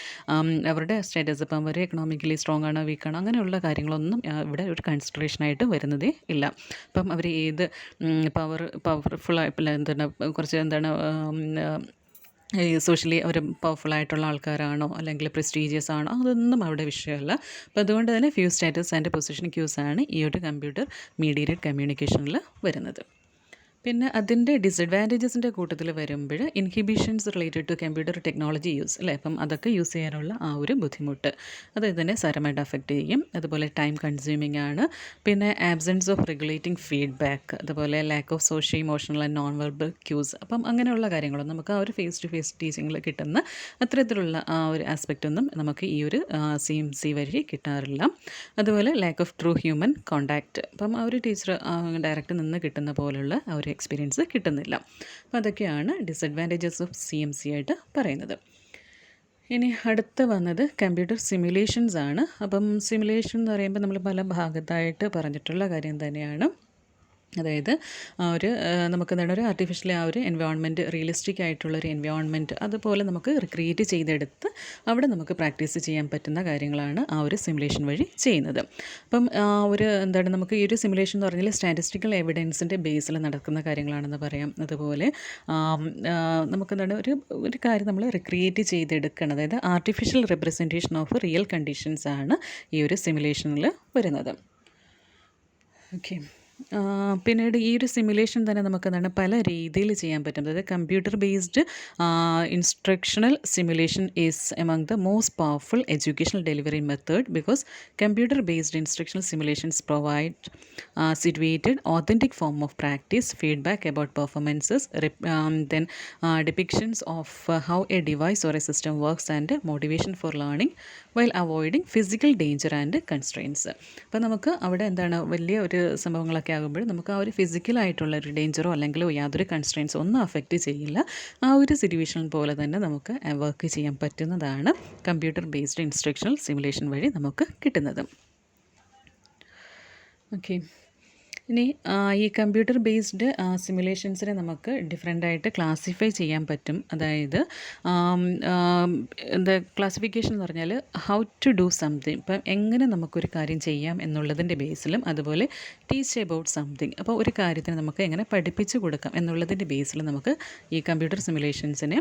അവരുടെ സ്റ്റാറ്റസ് ഇപ്പം അവർ എക്കണോമിക്കലി സ്ട്രോങ് ആണോ വീക്കാണോ അങ്ങനെയുള്ള കാര്യങ്ങളൊന്നും ഇവിടെ ഒരു കൺസിഡറേഷനായിട്ട് വരുന്നതേ ഇല്ല. അപ്പം അവർ ഏത് പവർഫുൾ എന്താണ് കുറച്ച് എന്താണ് സോഷ്യലി അവർ പവർഫുള്ളായിട്ടുള്ള ആൾക്കാരാണോ അല്ലെങ്കിൽ പ്രസ്റ്റീജിയസ് ആണോ അതൊന്നും അവിടെ വിഷയമല്ല. അപ്പോൾ അതുകൊണ്ട് തന്നെ view status and position cues ആണ് ഈ ഒരു കമ്പ്യൂട്ടർ മീഡിയേറ്റഡ് കമ്മ്യൂണിക്കേഷനിൽ വരുന്നത്. പിന്നെ അതിൻ്റെ ഡിസഡ്വാൻറ്റേജസിൻ്റെ കൂട്ടത്തിൽ വരുമ്പോൾ inhibitions related to computer technology use അല്ലേ, അപ്പം അതൊക്കെ യൂസ് ചെയ്യാനുള്ള ആ ഒരു ബുദ്ധിമുട്ട് അത് ഇതിനെ സാരമായിട്ട് അഫക്റ്റ് ചെയ്യും. അതുപോലെ ടൈം കൺസ്യൂമിംഗ് ആണ്. പിന്നെ ആബ്സെൻസ് ഓഫ് റെഗുലേറ്റിംഗ് ഫീഡ്ബാക്ക്, അതുപോലെ lack of socio emotional and non verbal quiz. അപ്പം അങ്ങനെയുള്ള കാര്യങ്ങളൊന്നും നമുക്ക് ആ ഒരു ഫേസ് ടു ഫേസ് ടീച്ചിങ്ങിൽ കിട്ടുന്ന അത്തരത്തിലുള്ള ആ ഒരു ആസ്പെക്റ്റ് ഒന്നും നമുക്ക് ഈ ഒരു CMC വഴി കിട്ടാറില്ല. അതുപോലെ lack of true human contact, അപ്പം ആ ഒരു ടീച്ചർ ഡയറക്റ്റ് നിന്ന് കിട്ടുന്ന പോലുള്ള ആ ഒരു എക്സ്പീരിയൻസ് കിട്ടുന്നില്ല. അപ്പോൾ അതൊക്കെയാണ് ഡിസഡ്വാൻറ്റേജസ് ഓഫ് CMC ആയിട്ട് പറയുന്നത്. ഇനി അടുത്ത് വന്നത് കമ്പ്യൂട്ടർ സിമുലേഷൻസ് ആണ്. അപ്പം സിമുലേഷൻ എന്ന് പറയുമ്പോൾ നമ്മൾ പല ഭാഗത്തായിട്ട് പറഞ്ഞിട്ടുള്ള കാര്യം തന്നെയാണ്. അതായത് നമുക്കെന്താണ് ഒരു ആർട്ടിഫിഷ്യലി ആ ഒരു എൻവയോൺമെൻറ്റ് റിയലിസ്റ്റിക് ആയിട്ടുള്ളൊരു എൻവയോൺമെൻറ്റ് അതുപോലെ നമുക്ക് റിക്രിയേറ്റ് ചെയ്തെടുത്ത് അവിടെ നമുക്ക് പ്രാക്ടീസ് ചെയ്യാൻ പറ്റുന്ന കാര്യങ്ങളാണ് ആ ഒരു സിമുലേഷൻ വഴി ചെയ്യുന്നത്. അപ്പം നമുക്ക് ഈ ഒരു സിമുലേഷൻ എന്ന് പറഞ്ഞാൽ സ്റ്റാറ്റിസ്റ്റിക്കൽ എവിഡൻസിൻ്റെ ബേസിൽ നടക്കുന്ന കാര്യങ്ങളാണെന്ന് പറയാം. അതുപോലെ നമുക്കെന്താണ് ഒരു കാര്യം നമ്മൾ റിക്രിയേറ്റ് ചെയ്തെടുക്കണം, അതായത് artificial representation of real conditions ആണ് ഈ ഒരു സിമുലേഷനിൽ വരുന്നത്. ഓക്കെ, പിന്നീട് ഈ ഒരു സിമുലേഷൻ തന്നെ നമുക്ക് പല രീതിയിൽ ചെയ്യാൻ പറ്റും. അതായത് computer based instructional simulation is among the most powerful educational delivery method because computer based instructional simulations provide situated authentic form of practice feedback about performances then depictions of how a device or a system works and motivation for learning while avoiding physical danger and constraints. അപ്പോൾ നമുക്ക് അവിടെ വലിയ ഒരു സംഭവങ്ങളൊക്കെ ആകുമ്പോൾ നമുക്ക് ആ ഒരു ഫിസിക്കലായിട്ടുള്ള ഒരു ഡേഞ്ചറോ അല്ലെങ്കിൽ യാതൊരു കൺസ്ട്രെയിൻസോ ഒന്നും അഫക്റ്റ് ചെയ്യില്ല. ആ ഒരു സിറ്റുവേഷൻ പോലെ തന്നെ നമുക്ക് വർക്ക് ചെയ്യാൻ പറ്റുന്നതാണ് കമ്പ്യൂട്ടർ ബേസ്ഡ് ഇൻസ്ട്രക്ഷണൽ സിമുലേഷൻ വഴി നമുക്ക് കിട്ടുന്നത്. ഓക്കെ, ഇനി ഈ കമ്പ്യൂട്ടർ ബേസ്ഡ് സിമുലേഷൻസിനെ നമുക്ക് ഡിഫറെൻ്റായിട്ട് ക്ലാസിഫൈ ചെയ്യാൻ പറ്റും. അതായത് ക്ലാസിഫിക്കേഷൻ എന്ന് പറഞ്ഞാൽ ഹൗ ടു ഡു സംതിങ്, ഇപ്പം എങ്ങനെ നമുക്കൊരു കാര്യം ചെയ്യാം എന്നുള്ളതിൻ്റെ ബേസിലും അതുപോലെ ടീച്ച് എബൌട്ട് സംതിങ്, അപ്പോൾ ഒരു കാര്യത്തിന് നമുക്ക് എങ്ങനെ പഠിപ്പിച്ച് കൊടുക്കാം എന്നുള്ളതിൻ്റെ ബേസിലും നമുക്ക് ഈ കമ്പ്യൂട്ടർ സിമുലേഷൻസിനെ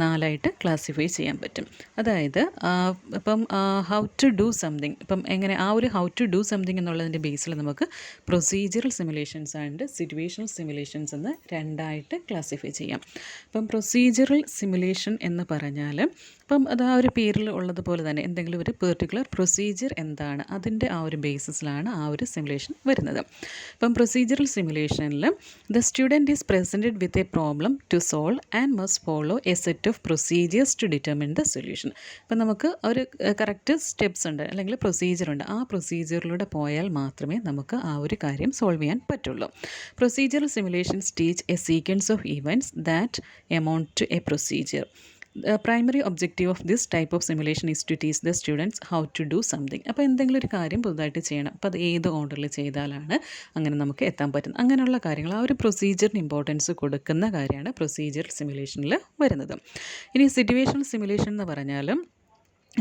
4ആയിട്ട് ക്ലാസിഫൈ ചെയ്യാൻ പറ്റും. അതായത് ഇപ്പം ഹൗ ടു ഡു സംതിങ്, ഇപ്പം എങ്ങനെ ആ ഒരു ഹൗ ടു ഡു സംതിങ് എന്നുള്ളതിൻ്റെ ബേസിൽ നമുക്ക് procedural simulations and situational simulations എന്ന് 2ആയിട്ട് ക്ലാസിഫൈ ചെയ്യാം. ഇപ്പം പ്രൊസീജിയറൽ സിമുലേഷൻ എന്ന് പറഞ്ഞാൽ ഇപ്പം അത് ആ ഒരു പേരിൽ ഉള്ളതുപോലെ തന്നെ എന്തെങ്കിലും ഒരു പെർട്ടിക്കുലർ പ്രൊസീജിയർ എന്താണ് അതിൻ്റെ ആ ഒരു ബേസിസിലാണ് ആ ഒരു സിമുലേഷൻ വരുന്നത്. ഇപ്പം പ്രൊസീജിയറൽ സിമുലേഷനിൽ the student is presented with a problem to solve and must follow a set of procedures to determine the solution. ഇപ്പം നമുക്ക് ഒരു കറക്റ്റ് സ്റ്റെപ്സ് ഉണ്ട് അല്ലെങ്കിൽ പ്രൊസീജിയർ ഉണ്ട്, ആ പ്രൊസീജിയറിലൂടെ പോയാൽ മാത്രമേ നമുക്ക് ആ ഒരു കാര്യം സോൾവ് ചെയ്യാൻ പറ്റുള്ളൂ. Procedural simulations teach a sequence of events that amount to a procedure. The primary objective of this type of simulation is to teach the students how to do something. അപ്പോൾ എന്തെങ്കിലും ഒരു കാര്യം പുതുതായിട്ട് ചെയ്യണം, അപ്പോൾ അത് ഏത് ഓർഡറിൽ ചെയ്താലാണ് അങ്ങനെ നമുക്ക് എത്താൻ പറ്റുന്നത്, അങ്ങനെയുള്ള കാര്യങ്ങൾ ആ ഒരു പ്രൊസീജിയറിന് ഇമ്പോർട്ടൻസ് കൊടുക്കുന്ന കാര്യമാണ് പ്രൊസീജിയർ സിമുലേഷനിൽ വരുന്നത്. ഇനി സിറ്റുവേഷണൽ സിമുലേഷൻ എന്ന് പറഞ്ഞാലും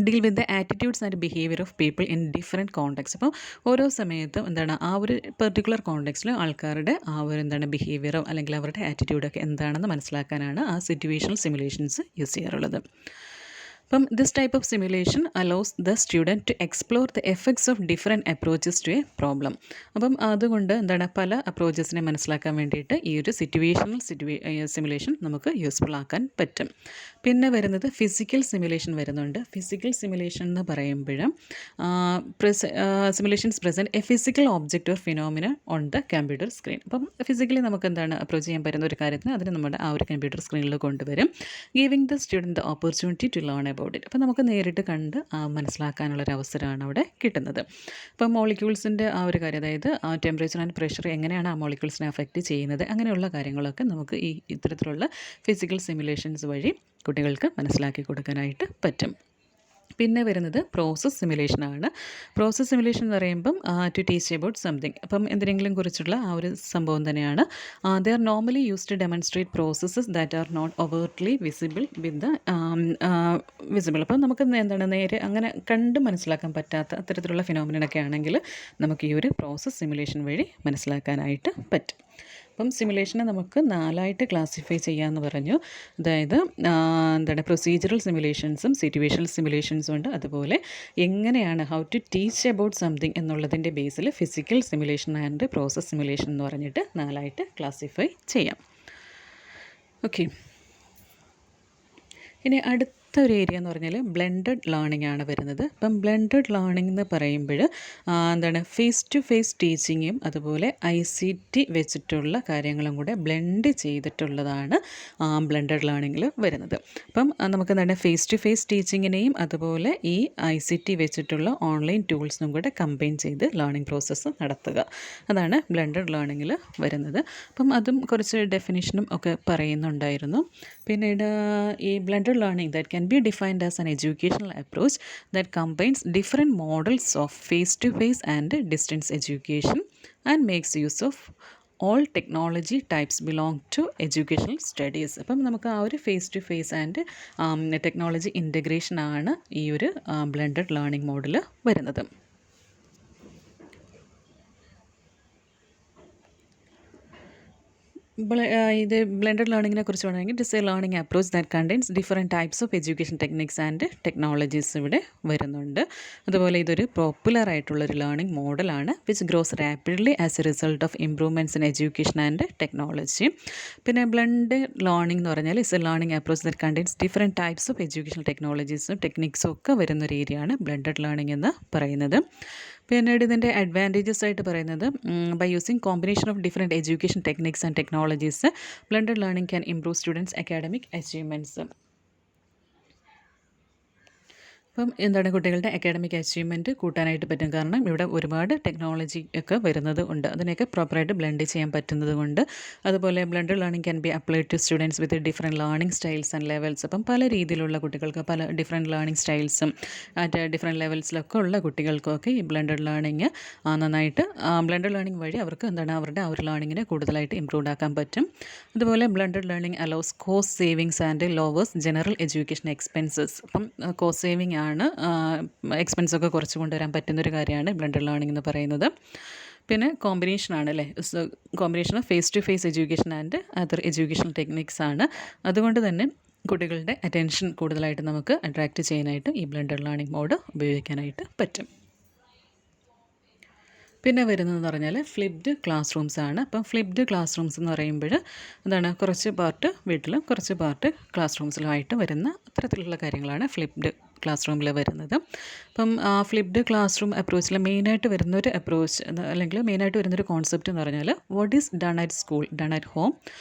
deal with the attitudes and behaviour of people in different context. അപ്പോൾ ഓരോ സമയത്തും ആ ഒരു പെർട്ടിക്കുലർ കോണ്ടെക്സ്റ്റിൽ ആൾക്കാരുടെ ആ ഒരു ബിഹേവിയറോ അല്ലെങ്കിൽ അവരുടെ ആറ്റിറ്റ്യൂഡൊക്കെ എന്താണെന്ന് മനസ്സിലാക്കാനാണ് ആ സിറ്റുവേഷണൽ സിമുലേഷൻസ് യൂസ് ചെയ്യാറുള്ളത്. അപ്പം this type of simulation allows the student to explore the effects of different approaches to a problem. അപ്പം അതുകൊണ്ട് പല അപ്രോച്ചസിനെ മനസ്സിലാക്കാൻ വേണ്ടിയിട്ട് ഈ ഒരു സിറ്റുവേഷണൽ സിമുലേഷൻ നമുക്ക് യൂസ്ഫുൾ ആക്കാൻ പറ്റും. പിന്നെ വരുന്നത് ഫിസിക്കൽ സിമുലേഷൻ വരുന്നുണ്ട്. ഫിസിക്കൽ സിമുലേഷൻ എന്ന് പറയുമ്പോഴും simulations present A physical object or phenomena on the computer screen. അപ്പം ഫിസിക്കലി നമുക്ക് അപ്രോച്ച് ചെയ്യാൻ പറ്റുന്ന ഒരു കാര്യത്തിന് അതിന് നമ്മുടെ ആ ഒരു കമ്പ്യൂട്ടർ സ്ക്രീനിൽ കൊണ്ടുവരും, giving the student the opportunity to learn about it. അപ്പോൾ നമുക്ക് നേരിട്ട് കണ്ട് മനസ്സിലാക്കാനുള്ളൊരു അവസരമാണ് അവിടെ കിട്ടുന്നത്. അപ്പം മോളിക്യൂൾസിൻ്റെ ആ ഒരു കാര്യം, അതായത് ടെമ്പറേച്ചർ ആൻഡ് പ്രഷർ എങ്ങനെയാണ് ആ മോളിക്യൂൾസിനെ അഫക്റ്റ് ചെയ്യുന്നത്, അങ്ങനെയുള്ള കാര്യങ്ങളൊക്കെ നമുക്ക് ഈ ഇത്തരത്തിലുള്ള ഫിസിക്കൽ സിമുലേഷൻസ് വഴി കുട്ടികൾക്ക് മനസ്സിലാക്കി കൊടുക്കാനായിട്ട് പറ്റും. പിന്നെ വരുന്നത് പ്രോസസ് സിമുലേഷനാണ്. പ്രോസസ് സിമുലേഷൻ എന്ന് പറയുമ്പം ടു ടീച്ച് അബൌട്ട് സംതിങ്, അപ്പം എന്തിനെങ്കിലും കുറിച്ചുള്ള ആ ഒരു സംഭവം തന്നെയാണ്. They are normally use to demonstrate processes that are not overtly visible with the visible. അപ്പം നമുക്ക് നേരെ അങ്ങനെ കണ്ട് മനസ്സിലാക്കാൻ പറ്റാത്ത അത്തരത്തിലുള്ള ഫിനോമിനൊക്കെ ആണെങ്കിൽ നമുക്ക് ഈ ഒരു പ്രോസസ് സിമുലേഷൻ വഴി മനസ്സിലാക്കാനായിട്ട് പറ്റും. അപ്പം സിമുലേഷനെ നമുക്ക് 4ആയിട്ട് ക്ലാസിഫൈ ചെയ്യാമെന്ന് പറഞ്ഞു. അതായത് പ്രൊസീജിയറൽ സിമുലേഷൻസും സിറ്റുവേഷണൽ സിമുലേഷൻസും ഉണ്ട്. അതുപോലെ എങ്ങനെയാണ് how to teach about something എന്നുള്ളതിൻ്റെ ബേസിൽ physical simulation and process simulation എന്ന് പറഞ്ഞിട്ട് 4ആയിട്ട് ക്ലാസിഫൈ ചെയ്യാം. ഓക്കെ, ഇനി അടുത്തൊരു ഏരിയ എന്ന് പറഞ്ഞാൽ ബ്ലെൻഡഡ് ലേണിംഗ് ആണ് വരുന്നത്. അപ്പം ബ്ലെൻഡഡ് ലേണിംഗ് എന്ന് പറയുമ്പോൾ ഫേസ് ടു ഫേസ് ടീച്ചിങ്ങും അതുപോലെ ICT വെച്ചിട്ടുള്ള കാര്യങ്ങളും കൂടെ ബ്ലെൻഡ് ചെയ്തിട്ടുള്ളതാണ് ബ്ലെൻഡഡ് ലേണിങ്ങിൽ വരുന്നത്. അപ്പം നമുക്ക് ഫേസ് ടു ഫേസ് ടീച്ചിങ്ങിനെയും അതുപോലെ ഈ ICT വെച്ചിട്ടുള്ള ഓൺലൈൻ ടൂൾസും കൂടെ കമ്പൈൻ ചെയ്ത് ലേണിംഗ് പ്രോസസ്സ് നടത്തുക, അതാണ് ബ്ലെൻഡഡ് ലേണിങ്ങിൽ വരുന്നത്. അപ്പം അതും കുറച്ച് ഡെഫിനിഷനും ഒക്കെ പറയുന്നുണ്ടായിരുന്നു. പിന്നീട് ഈ blended learning that can be defined as an educational approach that combines different models of face-to-face and distance education and makes use of all technology types belong to educational studies. അപ്പം നമുക്ക് ആ ഒരു face to face and technology integration ആണ് ഈ ഒരു ബ്ലെൻഡഡ് ലേണിംഗ് മോഡൽ വരുന്നത്. ഇത് ബ്ലെൻഡഡ് ലേണിങ്ങിനെ കുറിച്ച് പറയുകയാണെങ്കിൽ it is a learning approach that contains different types of education techniques and technologies ഇവിടെ വരുന്നുണ്ട്. അതുപോലെ ഇതൊരു പോപ്പുലർ ആയിട്ടുള്ളൊരു ലേണിംഗ് മോഡലാണ് which grows rapidly as a result of improvements in education and technology. പിന്നെ ബ്ലെൻഡ് ലേണിംഗ് എന്ന് പറഞ്ഞാൽ it's a learning approach that contains different types of education ടെക്നോളജീസും ടെക്നിക്സും ഒക്കെ വരുന്നൊരു ഏരിയയാണ് ബ്ലെൻഡഡ് ലേണിംഗ് എന്ന് പറയുന്നത്. പിന്നീട് ഇതിൻ്റെ അഡ്വാൻറ്റേജസ് ആയിട്ട് പറയുന്നത് by using combination of different education techniques and technologies blended learning can improve students academic achievements. അപ്പം കുട്ടികളുടെ അക്കാഡമിക് അച്ചീവ്മെൻറ്റ് കൂട്ടാനായിട്ട് പറ്റും. കാരണം ഇവിടെ ഒരുപാട് ടെക്നോളജി ഒക്കെ വരുന്നത് ഉണ്ട്, അതിനെയൊക്കെ പ്രോപ്പറായിട്ട് ബ്ലെൻഡ് ചെയ്യാൻ പറ്റുന്നത് കൊണ്ട്. അതുപോലെ blended learning can be applied to students with different learning styles and levels. അപ്പം പല രീതിയിലുള്ള കുട്ടികൾക്ക് പല ഡിഫറെൻറ്റ് ലേണിംഗ് സ്റ്റൈൽസും ഡിഫറെൻറ്റ് ലെവൽസിലൊക്കെ ഉള്ള കുട്ടികൾക്കൊക്കെ ഈ ബ്ലെൻഡഡ് ലേണിംഗ് നന്നായിട്ട് ബ്ലെൻഡഡ് ലേണിംഗ് വഴി അവർക്ക് അവരുടെ ആ ഒരു ലേണിങ്ങിനെ കൂടുതലായിട്ട് ഇംപ്രൂവ് ആക്കാൻ പറ്റും. അതുപോലെ blended learning allows cost savings and lowers general education expenses. അപ്പം കോസ്റ്റ് സേവിങ് ആണ്, എക്സ്പെൻസൊക്കെ കുറച്ച് കൊണ്ടുവരാൻ പറ്റുന്നൊരു കാര്യമാണ് ബ്ലെൻഡഡ് ലേണിംഗ് എന്ന് പറയുന്നത്. പിന്നെ കോമ്പിനേഷനാണ് അല്ലേ, combination of face to face education and other educational techniques ആണ്. അതുകൊണ്ട് തന്നെ കുട്ടികളുടെ അറ്റൻഷൻ കൂടുതലായിട്ട് നമുക്ക് അട്രാക്റ്റ് ചെയ്യാനായിട്ട് ഈ ബ്ലെൻഡഡ് ലേണിംഗ് മോഡ് ഉപയോഗിക്കാനായിട്ട് പറ്റും. പിന്നെ വരുന്നതെന്ന് പറഞ്ഞാൽ ഫ്ലിപ്ഡ് ക്ലാസ് റൂംസ് ആണ്. അപ്പം ഫ്ലിപ്ഡ് ക്ലാസ് റൂംസ് എന്ന് പറയുമ്പോൾ കുറച്ച് പാർട്ട് വീട്ടിലും കുറച്ച് പാർട്ട് ക്ലാസ് റൂംസിലുമായിട്ട് വരുന്ന അത്തരത്തിലുള്ള കാര്യങ്ങളാണ് ഫ്ലിപ്ഡ് ക്ലാസ് റൂമിൽ വരുന്നത്. അപ്പം ഫ്ലിപ്ഡ് ക്ലാസ് റൂം അപ്രോച്ചിൽ മെയിനായിട്ട് വരുന്നൊരു അപ്രോച്ച് അല്ലെങ്കിൽ മെയിനായിട്ട് വരുന്നൊരു കോൺസെപ്റ്റ് എന്ന് പറഞ്ഞാൽ what is done at school done at home,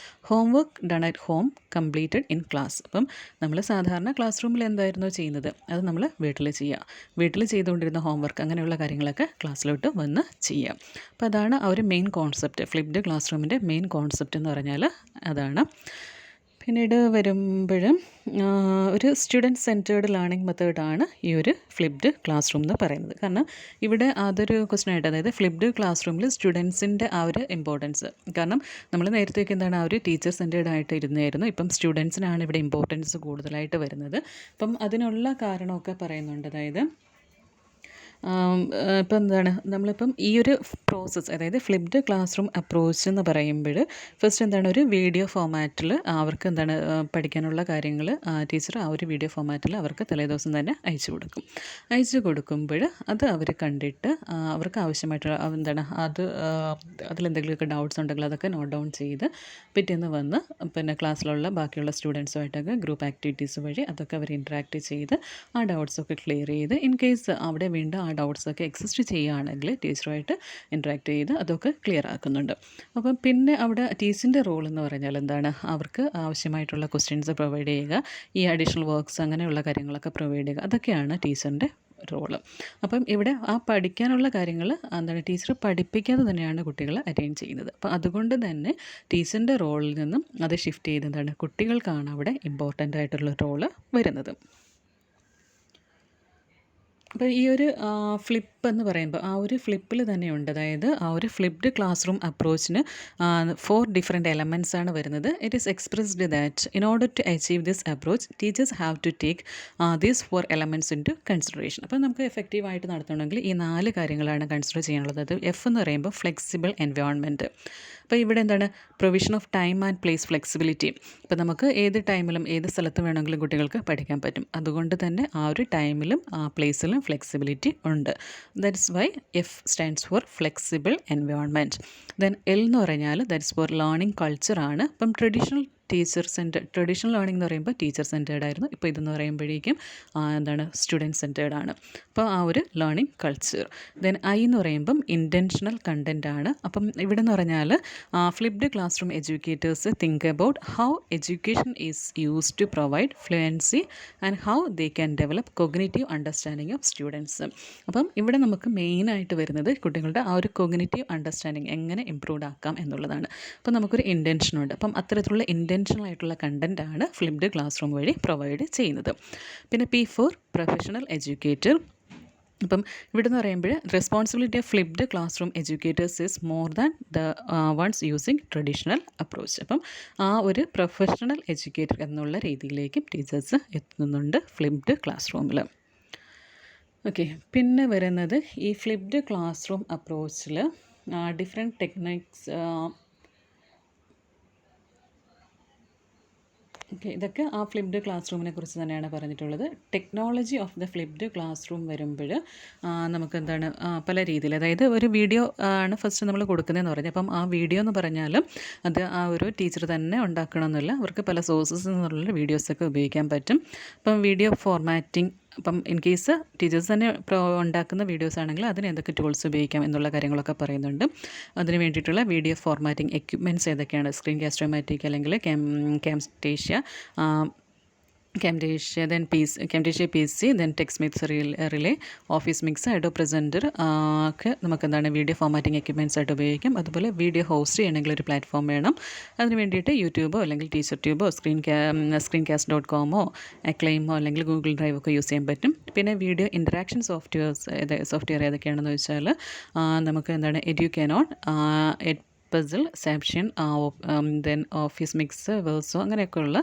homework done at home completed in class. അപ്പം നമ്മൾ സാധാരണ ക്ലാസ് റൂമിൽ എന്തായിരുന്നോ ചെയ്യുന്നത് അത് നമ്മൾ വീട്ടിൽ ചെയ്യുക, വീട്ടിൽ ചെയ്തുകൊണ്ടിരുന്ന ഹോംവർക്ക് അങ്ങനെയുള്ള കാര്യങ്ങളൊക്കെ ക്ലാസ്സിലോട്ട് വന്ന് ചെയ്യുക. അപ്പോൾ അതാണ് ആ ഒരു മെയിൻ കോൺസെപ്റ്റ്, ഫ്ലിപ്ഡ് ക്ലാസ് റൂമിൻ്റെ മെയിൻ കോൺസെപ്റ്റ് എന്ന് പറഞ്ഞാൽ അതാണ്. പിന്നീട് വരുമ്പോൾ ഒരു സ്റ്റുഡൻറ്റ് സെൻറ്റേർഡ് ലേണിംഗ് മെത്തേഡാണ് ഈ ഒരു ഫ്ലിപ്ഡ് ക്ലാസ് റൂം എന്ന് പറയുന്നത്. കാരണം ഇവിടെ അതൊരു ക്വസ്റ്റ്യൻ ആയിട്ട്, അതായത് ഫ്ലിപ്ഡ് ക്ലാസ് റൂമിൽ സ്റ്റുഡൻസിൻ്റെ ആ ഒരു ഇമ്പോർട്ടൻസ്, കാരണം നമ്മൾ നേരത്തേക്ക് ആ ഒരു ടീച്ചർ സെൻറ്റേർഡ് ആയിട്ട് ഇരുന്നായിരുന്നു, ഇപ്പം സ്റ്റുഡൻസിനാണ് ഇവിടെ ഇമ്പോർട്ടൻസ് കൂടുതലായിട്ട് വരുന്നത്. അപ്പം അതിനുള്ള കാരണമൊക്കെ പറയുന്നുണ്ട്. അതായത് ഇപ്പം നമ്മളിപ്പം ഈ ഒരു പ്രോസസ്സ്, അതായത് ഫ്ലിപ്ഡ് ക്ലാസ് റൂം അപ്രോച്ച് എന്ന് പറയുമ്പോൾ ഫസ്റ്റ് ഒരു വീഡിയോ ഫോമാറ്റിൽ അവർക്ക് പഠിക്കാനുള്ള കാര്യങ്ങൾ ടീച്ചർ ആ ഒരു വീഡിയോ ഫോമാറ്റിൽ അവർക്ക് തലേദിവസം തന്നെ അയച്ചു കൊടുക്കുമ്പോൾ അത് അവർ കണ്ടിട്ട് അവർക്ക് ആവശ്യമായിട്ടുള്ള അതിലെന്തെങ്കിലുമൊക്കെ ഡൗട്ട്സ് ഉണ്ടെങ്കിൽ അതൊക്കെ നോട്ട് ഡൗൺ ചെയ്ത് പിറ്റേന്ന് വന്ന് പിന്നെ ക്ലാസ്സിലുള്ള ബാക്കിയുള്ള സ്റ്റുഡൻസുമായിട്ടൊക്കെ ഗ്രൂപ്പ് ആക്ടിവിറ്റീസ് വഴി അതൊക്കെ അവർ ഇൻട്രാക്ട് ചെയ്ത് ആ ഡൗട്ട്സൊക്കെ ക്ലിയർ ചെയ്ത് ഇൻ കേസ് അവിടെ വീണ്ടും ആ ഡൗട്ട്സൊക്കെ എക്സിസ്റ്റ് ചെയ്യുകയാണെങ്കിൽ ടീച്ചറുമായിട്ട് ഇൻട്രാക്ട് ചെയ്ത് അതൊക്കെ ക്ലിയർ ആക്കുന്നുണ്ട്. അപ്പം പിന്നെ അവിടെ ടീച്ചറിൻ്റെ റോൾ എന്ന് പറഞ്ഞാൽ അവർക്ക് ആവശ്യമായിട്ടുള്ള ക്വസ്റ്റ്യൻസ് പ്രൊവൈഡ് ചെയ്യുക, ഈ അഡീഷണൽ വർക്ക്സ് അങ്ങനെയുള്ള കാര്യങ്ങളൊക്കെ പ്രൊവൈഡ് ചെയ്യുക, അതൊക്കെയാണ് ടീച്ചറിൻ്റെ റോള്. അപ്പം ഇവിടെ ആ പഠിക്കാനുള്ള കാര്യങ്ങൾ ടീച്ചർ പഠിപ്പിക്കാതെ തന്നെയാണ് കുട്ടികൾ അറ്റൈൻ ചെയ്യുന്നത്. അപ്പോൾ അതുകൊണ്ട് തന്നെ ടീച്ചറിൻ്റെ റോളിൽ നിന്നും അത് ഷിഫ്റ്റ് ചെയ്ത് കുട്ടികൾക്കാണ് അവിടെ ഇമ്പോർട്ടൻ്റ് ആയിട്ടുള്ള റോള് വരുന്നത്. അപ്പോൾ ഈ ഒരു ഫ്ലിപ്പ് എന്ന് പറയുമ്പോൾ ആ ഒരു ഫ്ലിപ്പിൽ തന്നെയുണ്ട്. അതായത് ആ ഒരു ഫ്ലിപ്ഡ് ക്ലാസ് റൂം അപ്രോച്ചിന് 4 ഡിഫറെൻറ്റ് എലമെൻറ്റ്സ് ആണ് വരുന്നത്. It is expressed that in order to achieve this approach teachers have to take these 4 elements into consideration. അപ്പോൾ നമുക്ക് എഫക്റ്റീവായിട്ട് നടത്തണമെങ്കിൽ ഈ 4 കാര്യങ്ങളാണ് കൺസിഡർ ചെയ്യാനുള്ളത്. അത് എഫ് എന്ന് പറയുമ്പോൾ ഫ്ലെക്സിബിൾ എൻവയോൺമെൻറ്റ്. അപ്പോൾ ഇവിടെ എന്താണ്, provision of time and place flexibility. അപ്പോൾ നമുക്ക് ഏത് ടൈമിലും ഏത് സ്ഥലത്ത് വേണമെങ്കിലും കുട്ടികൾക്ക് പഠിക്കാൻ പറ്റും. അതുകൊണ്ട് തന്നെ ആ ഒരു ടൈമിലും ആ പ്ലേസിലും ഫ്ലെക്സിബിലിറ്റി ഉണ്ട്. That's why F stands for flexible environment. Then L എന്ന് പറഞ്ഞാൽ ദാറ്റ്സ് ഫോർ ലേണിംഗ് കൾച്ചറാണ്. അപ്പം ട്രഡീഷണൽ ലേണിംഗ് എന്ന് പറയുമ്പോൾ ടീച്ചർ സെൻറ്റേർഡ് ആയിരുന്നു. ഇപ്പോൾ ഇതെന്ന് പറയുമ്പോഴേക്കും എന്താണ്, സ്റ്റുഡൻറ്റ് സെൻറ്റേർഡ് ആണ്. അപ്പോൾ ആ ഒരു ലേണിംഗ് കൾച്ചർ. ദെൻ ഐ എന്ന് പറയുമ്പം ഇൻറ്റൻഷണൽ കണ്ടൻറ് ആണ്. അപ്പം ഇവിടെ എന്ന് പറഞ്ഞാൽ flipped classroom educators think about how education is use to provide fluency and how they can develop cognitive understanding of students. അപ്പം ഇവിടെ നമുക്ക് മെയിനായിട്ട് വരുന്നത് കുട്ടികളുടെ ആ ഒരു കൊഗ്നിറ്റീവ് അണ്ടർസ്റ്റാൻഡിങ് എങ്ങനെ ഇമ്പ്രൂവ് ആക്കാം എന്നുള്ളതാണ്. അപ്പം നമുക്കൊരു ഇൻറ്റൻഷനുണ്ട്. അപ്പം അത്തരത്തിലുള്ള ഇൻറ്റൻഷണൽ ആയിട്ടുള്ള കണ്ടൻറ്റാണ് ഫ്ലിപ്ഡ് ക്ലാസ് റൂം വഴി പ്രൊവൈഡ് ചെയ്യുന്നത്. പിന്നെ പി ഫോർ പ്രൊഫഷണൽ എഡ്യൂക്കേറ്റർ. അപ്പം ഇവിടെ നിന്ന് പറയുമ്പോൾ responsibility of flipped classroom educators is more than the ones using traditional approach. അപ്പം ആ ഒരു പ്രൊഫഷണൽ എഡ്യൂക്കേറ്റർ എന്നുള്ള രീതിയിലേക്കും ടീച്ചേഴ്സ് എത്തുന്നുണ്ട് ഫ്ലിപ്ഡ് ക്ലാസ് റൂമിൽ. ഓക്കെ, പിന്നെ വരുന്നത് ഈ ഫ്ലിപ്ഡ് ക്ലാസ് റൂം അപ്രോച്ചിൽ ഡിഫറെൻറ്റ് ടെക്നിക്സ്. ഓക്കെ, ഇതൊക്കെ ആ ഫ്ലിപ്ഡ് ക്ലാസ് റൂമിനെ കുറിച്ച് തന്നെയാണ് പറഞ്ഞിട്ടുള്ളത്. Technology of the flipped classroom വരുമ്പോൾ നമുക്ക് എന്താണ്, പല രീതിയിൽ, അതായത് ഒരു വീഡിയോ ആണ് ഫസ്റ്റ് നമ്മൾ കൊടുക്കുന്നതെന്ന് പറഞ്ഞാൽ, അപ്പം ആ വീഡിയോ എന്ന് പറഞ്ഞാൽ അത് ആ ഒരു ടീച്ചർ തന്നെ ഉണ്ടാക്കണമെന്നില്ല. അവർക്ക് പല സോഴ്സസിൽ നിന്നുള്ള വീഡിയോസൊക്കെ ഉപയോഗിക്കാൻ പറ്റും. അപ്പം വീഡിയോ ഫോർമാറ്റിംഗ്, അപ്പം ഇൻ കേസ് ടീച്ചേഴ്സ് തന്നെ ഉണ്ടാക്കുന്ന വീഡിയോസ് ആണെങ്കിൽ അതിന് എന്തൊക്കെ ടൂൾസ് ഉപയോഗിക്കാം എന്നുള്ള കാര്യങ്ങളൊക്കെ പറയുന്നുണ്ട്. അതിന് വേണ്ടിയിട്ടുള്ള വീഡിയോ ഫോർമാറ്റിംഗ് എക്യുപ്മെൻറ്റ്സ് ഏതൊക്കെയാണ്, സ്ക്രീൻ കാസ്റ്റോമാറ്റിക് അല്ലെങ്കിൽ Camtasia, then Camtasia PC, then TechSmith Relay, office mix, Adobe presenter ഒക്കെ നമുക്ക് എന്താണ് വീഡിയോ ഫോർമാറ്റിംഗ് എക്യുപ്മെൻറ്റ്സ് ആയിട്ട് ഉപയോഗിക്കാം. അതുപോലെ വീഡിയോ ഹോസ്റ്റ് ചെയ്യണമെങ്കിൽ ഒരു പ്ലാറ്റ്ഫോം വേണം. അതിന് വേണ്ടിയിട്ട് യൂട്യൂബോ അല്ലെങ്കിൽ ടീച്ചർ ട്യൂബോ screencast.com അക്ലൈമോ അല്ലെങ്കിൽ ഗൂഗിൾ ഡ്രൈവ് ഒക്കെ യൂസ് ചെയ്യാൻ പറ്റും. പിന്നെ വീഡിയോ ഇൻറ്ററാക്ഷൻ സോഫ്റ്റ്വെയർ ഏതൊക്കെയാണെന്ന് വെച്ചാൽ നമുക്ക് എന്താണ് എഡ്യൂക്കാനോൺ, പസിൽ, സാപ്ഷൻ, ദെൻ ഓഫീസ് മിക്സ്, വേഴ്സോ അങ്ങനെയൊക്കെയുള്ള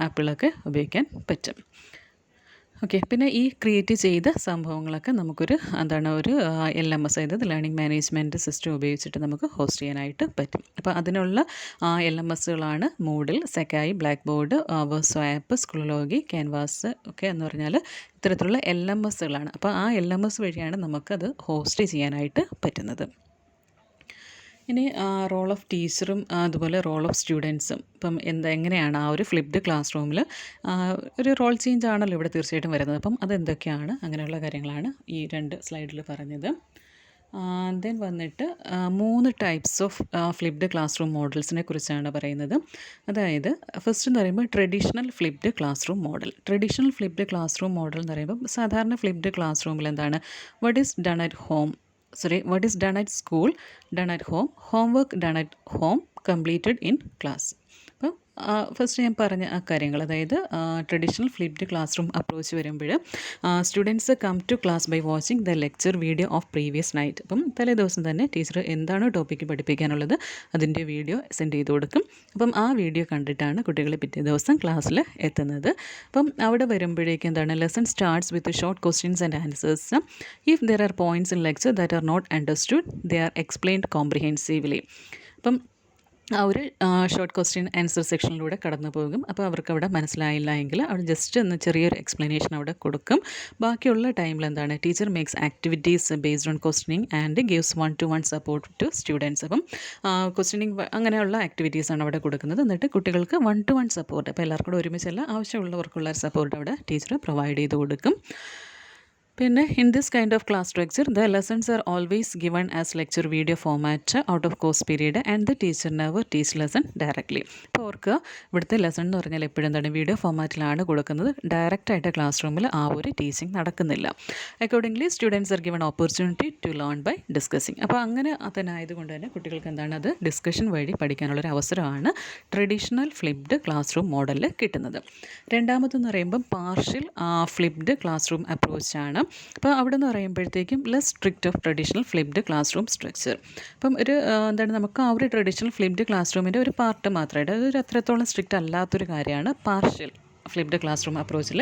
ആപ്പുകളൊക്കെ ഉപയോഗിക്കാൻ പറ്റും. ഓക്കെ, പിന്നെ ഈ ക്രിയേറ്റ് ചെയ്ത സംഭവങ്ങളൊക്കെ നമുക്കൊരു ഒരു LMS, അതായത് ലേണിംഗ് മാനേജ്മെൻറ്റ് സിസ്റ്റം ഉപയോഗിച്ചിട്ട് നമുക്ക് ഹോസ്റ്റ് ചെയ്യാനായിട്ട് പറ്റും. അപ്പോൾ അതിനുള്ള LMSകളാണ് മൂഡിൽ, സെക്കായി, ബ്ലാക്ക് ബോർഡ്, വേഴ്സോ ആപ്പ്, സ്കൂളോഗി, ക്യാൻവാസ് ഒക്കെ എന്ന് പറഞ്ഞാൽ ഇത്തരത്തിലുള്ള LMSകളാണ്. അപ്പോൾ ആ LMS വഴിയാണ് നമുക്കത് ഹോസ്റ്റ് ചെയ്യാനായിട്ട് പറ്റുന്നത്. ഇനി റോൾ ഓഫ് ടീച്ചറും അതുപോലെ റോൾ ഓഫ് സ്റ്റുഡൻസും ഇപ്പം എങ്ങനെയാണ് ആ ഒരു ഫ്ലിപ്ഡ് ക്ലാസ് റൂമിൽ ഒരു റോൾ ചേഞ്ച് ആണല്ലോ ഇവിടെ തീർച്ചയായിട്ടും വരുന്നത്. അപ്പം അതെന്തൊക്കെയാണ്, അങ്ങനെയുള്ള കാര്യങ്ങളാണ് ഈ 2 സ്ലൈഡിൽ പറഞ്ഞത്. ദെൻ വന്നിട്ട് 3 types of flipped classroom മോഡൽസിനെ കുറിച്ചാണ് പറയുന്നത്. അതായത് ഫസ്റ്റ് എന്ന് പറയുമ്പോൾ traditional flipped classroom model. Traditional flipped classroom model എന്ന് പറയുമ്പോൾ സാധാരണ ഫ്ലിപ്ഡ് ക്ലാസ് റൂമിൽ എന്താണ്, what is done at school, done at home, homework done at home, completed in class. അപ്പം ഫസ്റ്റ് ഞാൻ പറഞ്ഞ ആ കാര്യങ്ങൾ, അതായത് traditional flipped classroom approach വരുമ്പോൾ students come to class by watching the lecture video of previous night. അപ്പം തലേ ദിവസം തന്നെ ടീച്ചർ എന്താണോ ടോപ്പിക്ക് പഠിപ്പിക്കാനുള്ളത് അതിൻ്റെ വീഡിയോ സെൻഡ് ചെയ്ത് കൊടുക്കും. അപ്പം ആ വീഡിയോ കണ്ടിട്ടാണ് കുട്ടികൾ പിറ്റേ ദിവസം ക്ലാസ്സിൽ എത്തുന്നത്. അപ്പം അവിടെ വരുമ്പോഴേക്കും lesson starts with short questions and answers. If there are points in lecture that are not understood they are explained comprehensively. അപ്പം ആ ഒരു ഷോർട്ട് ക്വസ്റ്റ്യൻ ആൻസർ സെക്ഷനിലൂടെ കടന്നു പോകും. അപ്പോൾ അവർക്ക് അവിടെ മനസ്സിലായില്ല എങ്കിൽ അവിടെ ജസ്റ്റ് ഒന്ന് ചെറിയൊരു എക്സ്പ്ലനേഷൻ അവിടെ കൊടുക്കും. ബാക്കിയുള്ള ടൈമിൽ teacher makes activities based on questioning and gives 1-to-1 support to students. അപ്പം ക്വസ്റ്റ്യനിങ് അങ്ങനെയുള്ള ആക്ടിവിറ്റീസാണ് അവിടെ കൊടുക്കുന്നത്. എന്നിട്ട് കുട്ടികൾക്ക് 1-to-1 സപ്പോർട്ട്, അപ്പോൾ എല്ലാവർക്കും കൂടെ ഒരുമിച്ചല്ല, ആവശ്യമുള്ളവർക്കുള്ള സപ്പോർട്ട് അവിടെ ടീച്ചർ പ്രൊവൈഡ് ചെയ്ത് കൊടുക്കും. പിന്നെ in this kind of class structure the lessons are always given as lecture video format out of course period and the teacher never teach lesson directly. അപ്പോൾ ഓർക്ക് ഇവിടുത്തെ ലെസൺ എന്ന് പറഞ്ഞാൽ എപ്പോഴും വീഡിയോ ഫോമാറ്റിലാണ് കൊടുക്കുന്നത്. ഡയറക്റ്റായിട്ട് ക്ലാസ് റൂമിൽ ആ ഒരു ടീച്ചിങ് നടക്കുന്നില്ല. Accordingly students are given opportunity to learn by discussing. അപ്പോൾ അങ്ങനെ തന്നെ ആയതുകൊണ്ട് തന്നെ കുട്ടികൾക്ക് അത് ഡിസ്കഷൻ വഴി പഠിക്കാനുള്ളൊരു അവസരമാണ് ട്രഡീഷണൽ ഫ്ലിപ്ഡ് ക്ലാസ് റൂം മോഡലിൽ കിട്ടുന്നത്. രണ്ടാമതെന്ന് പറയുമ്പം പാർഷ്യൽ ഫ്ലിപ്ഡ് ക്ലാസ് റൂം അപ്രോച്ചാണ്. അപ്പോൾ അവിടെ നിന്ന് പറയുമ്പോഴത്തേക്കും less strict of traditional flipped class room structure. അപ്പം ഒരു എന്താണ് നമുക്ക് ആ ഒരു ട്രഡീഷണൽ ഫ്ലിപ്ഡ് ക്ലാസ് റൂമിൻ്റെ ഒരു പാർട്ട് മാത്രമായിട്ട് അതൊരു അത്രത്തോളം സ്ട്രിക്റ്റ് അല്ലാത്തൊരു കാര്യമാണ് പാർഷ്യൽ ഫ്ലിപ്ഡ് ക്ലാസ് റൂം അപ്രോച്ചിൽ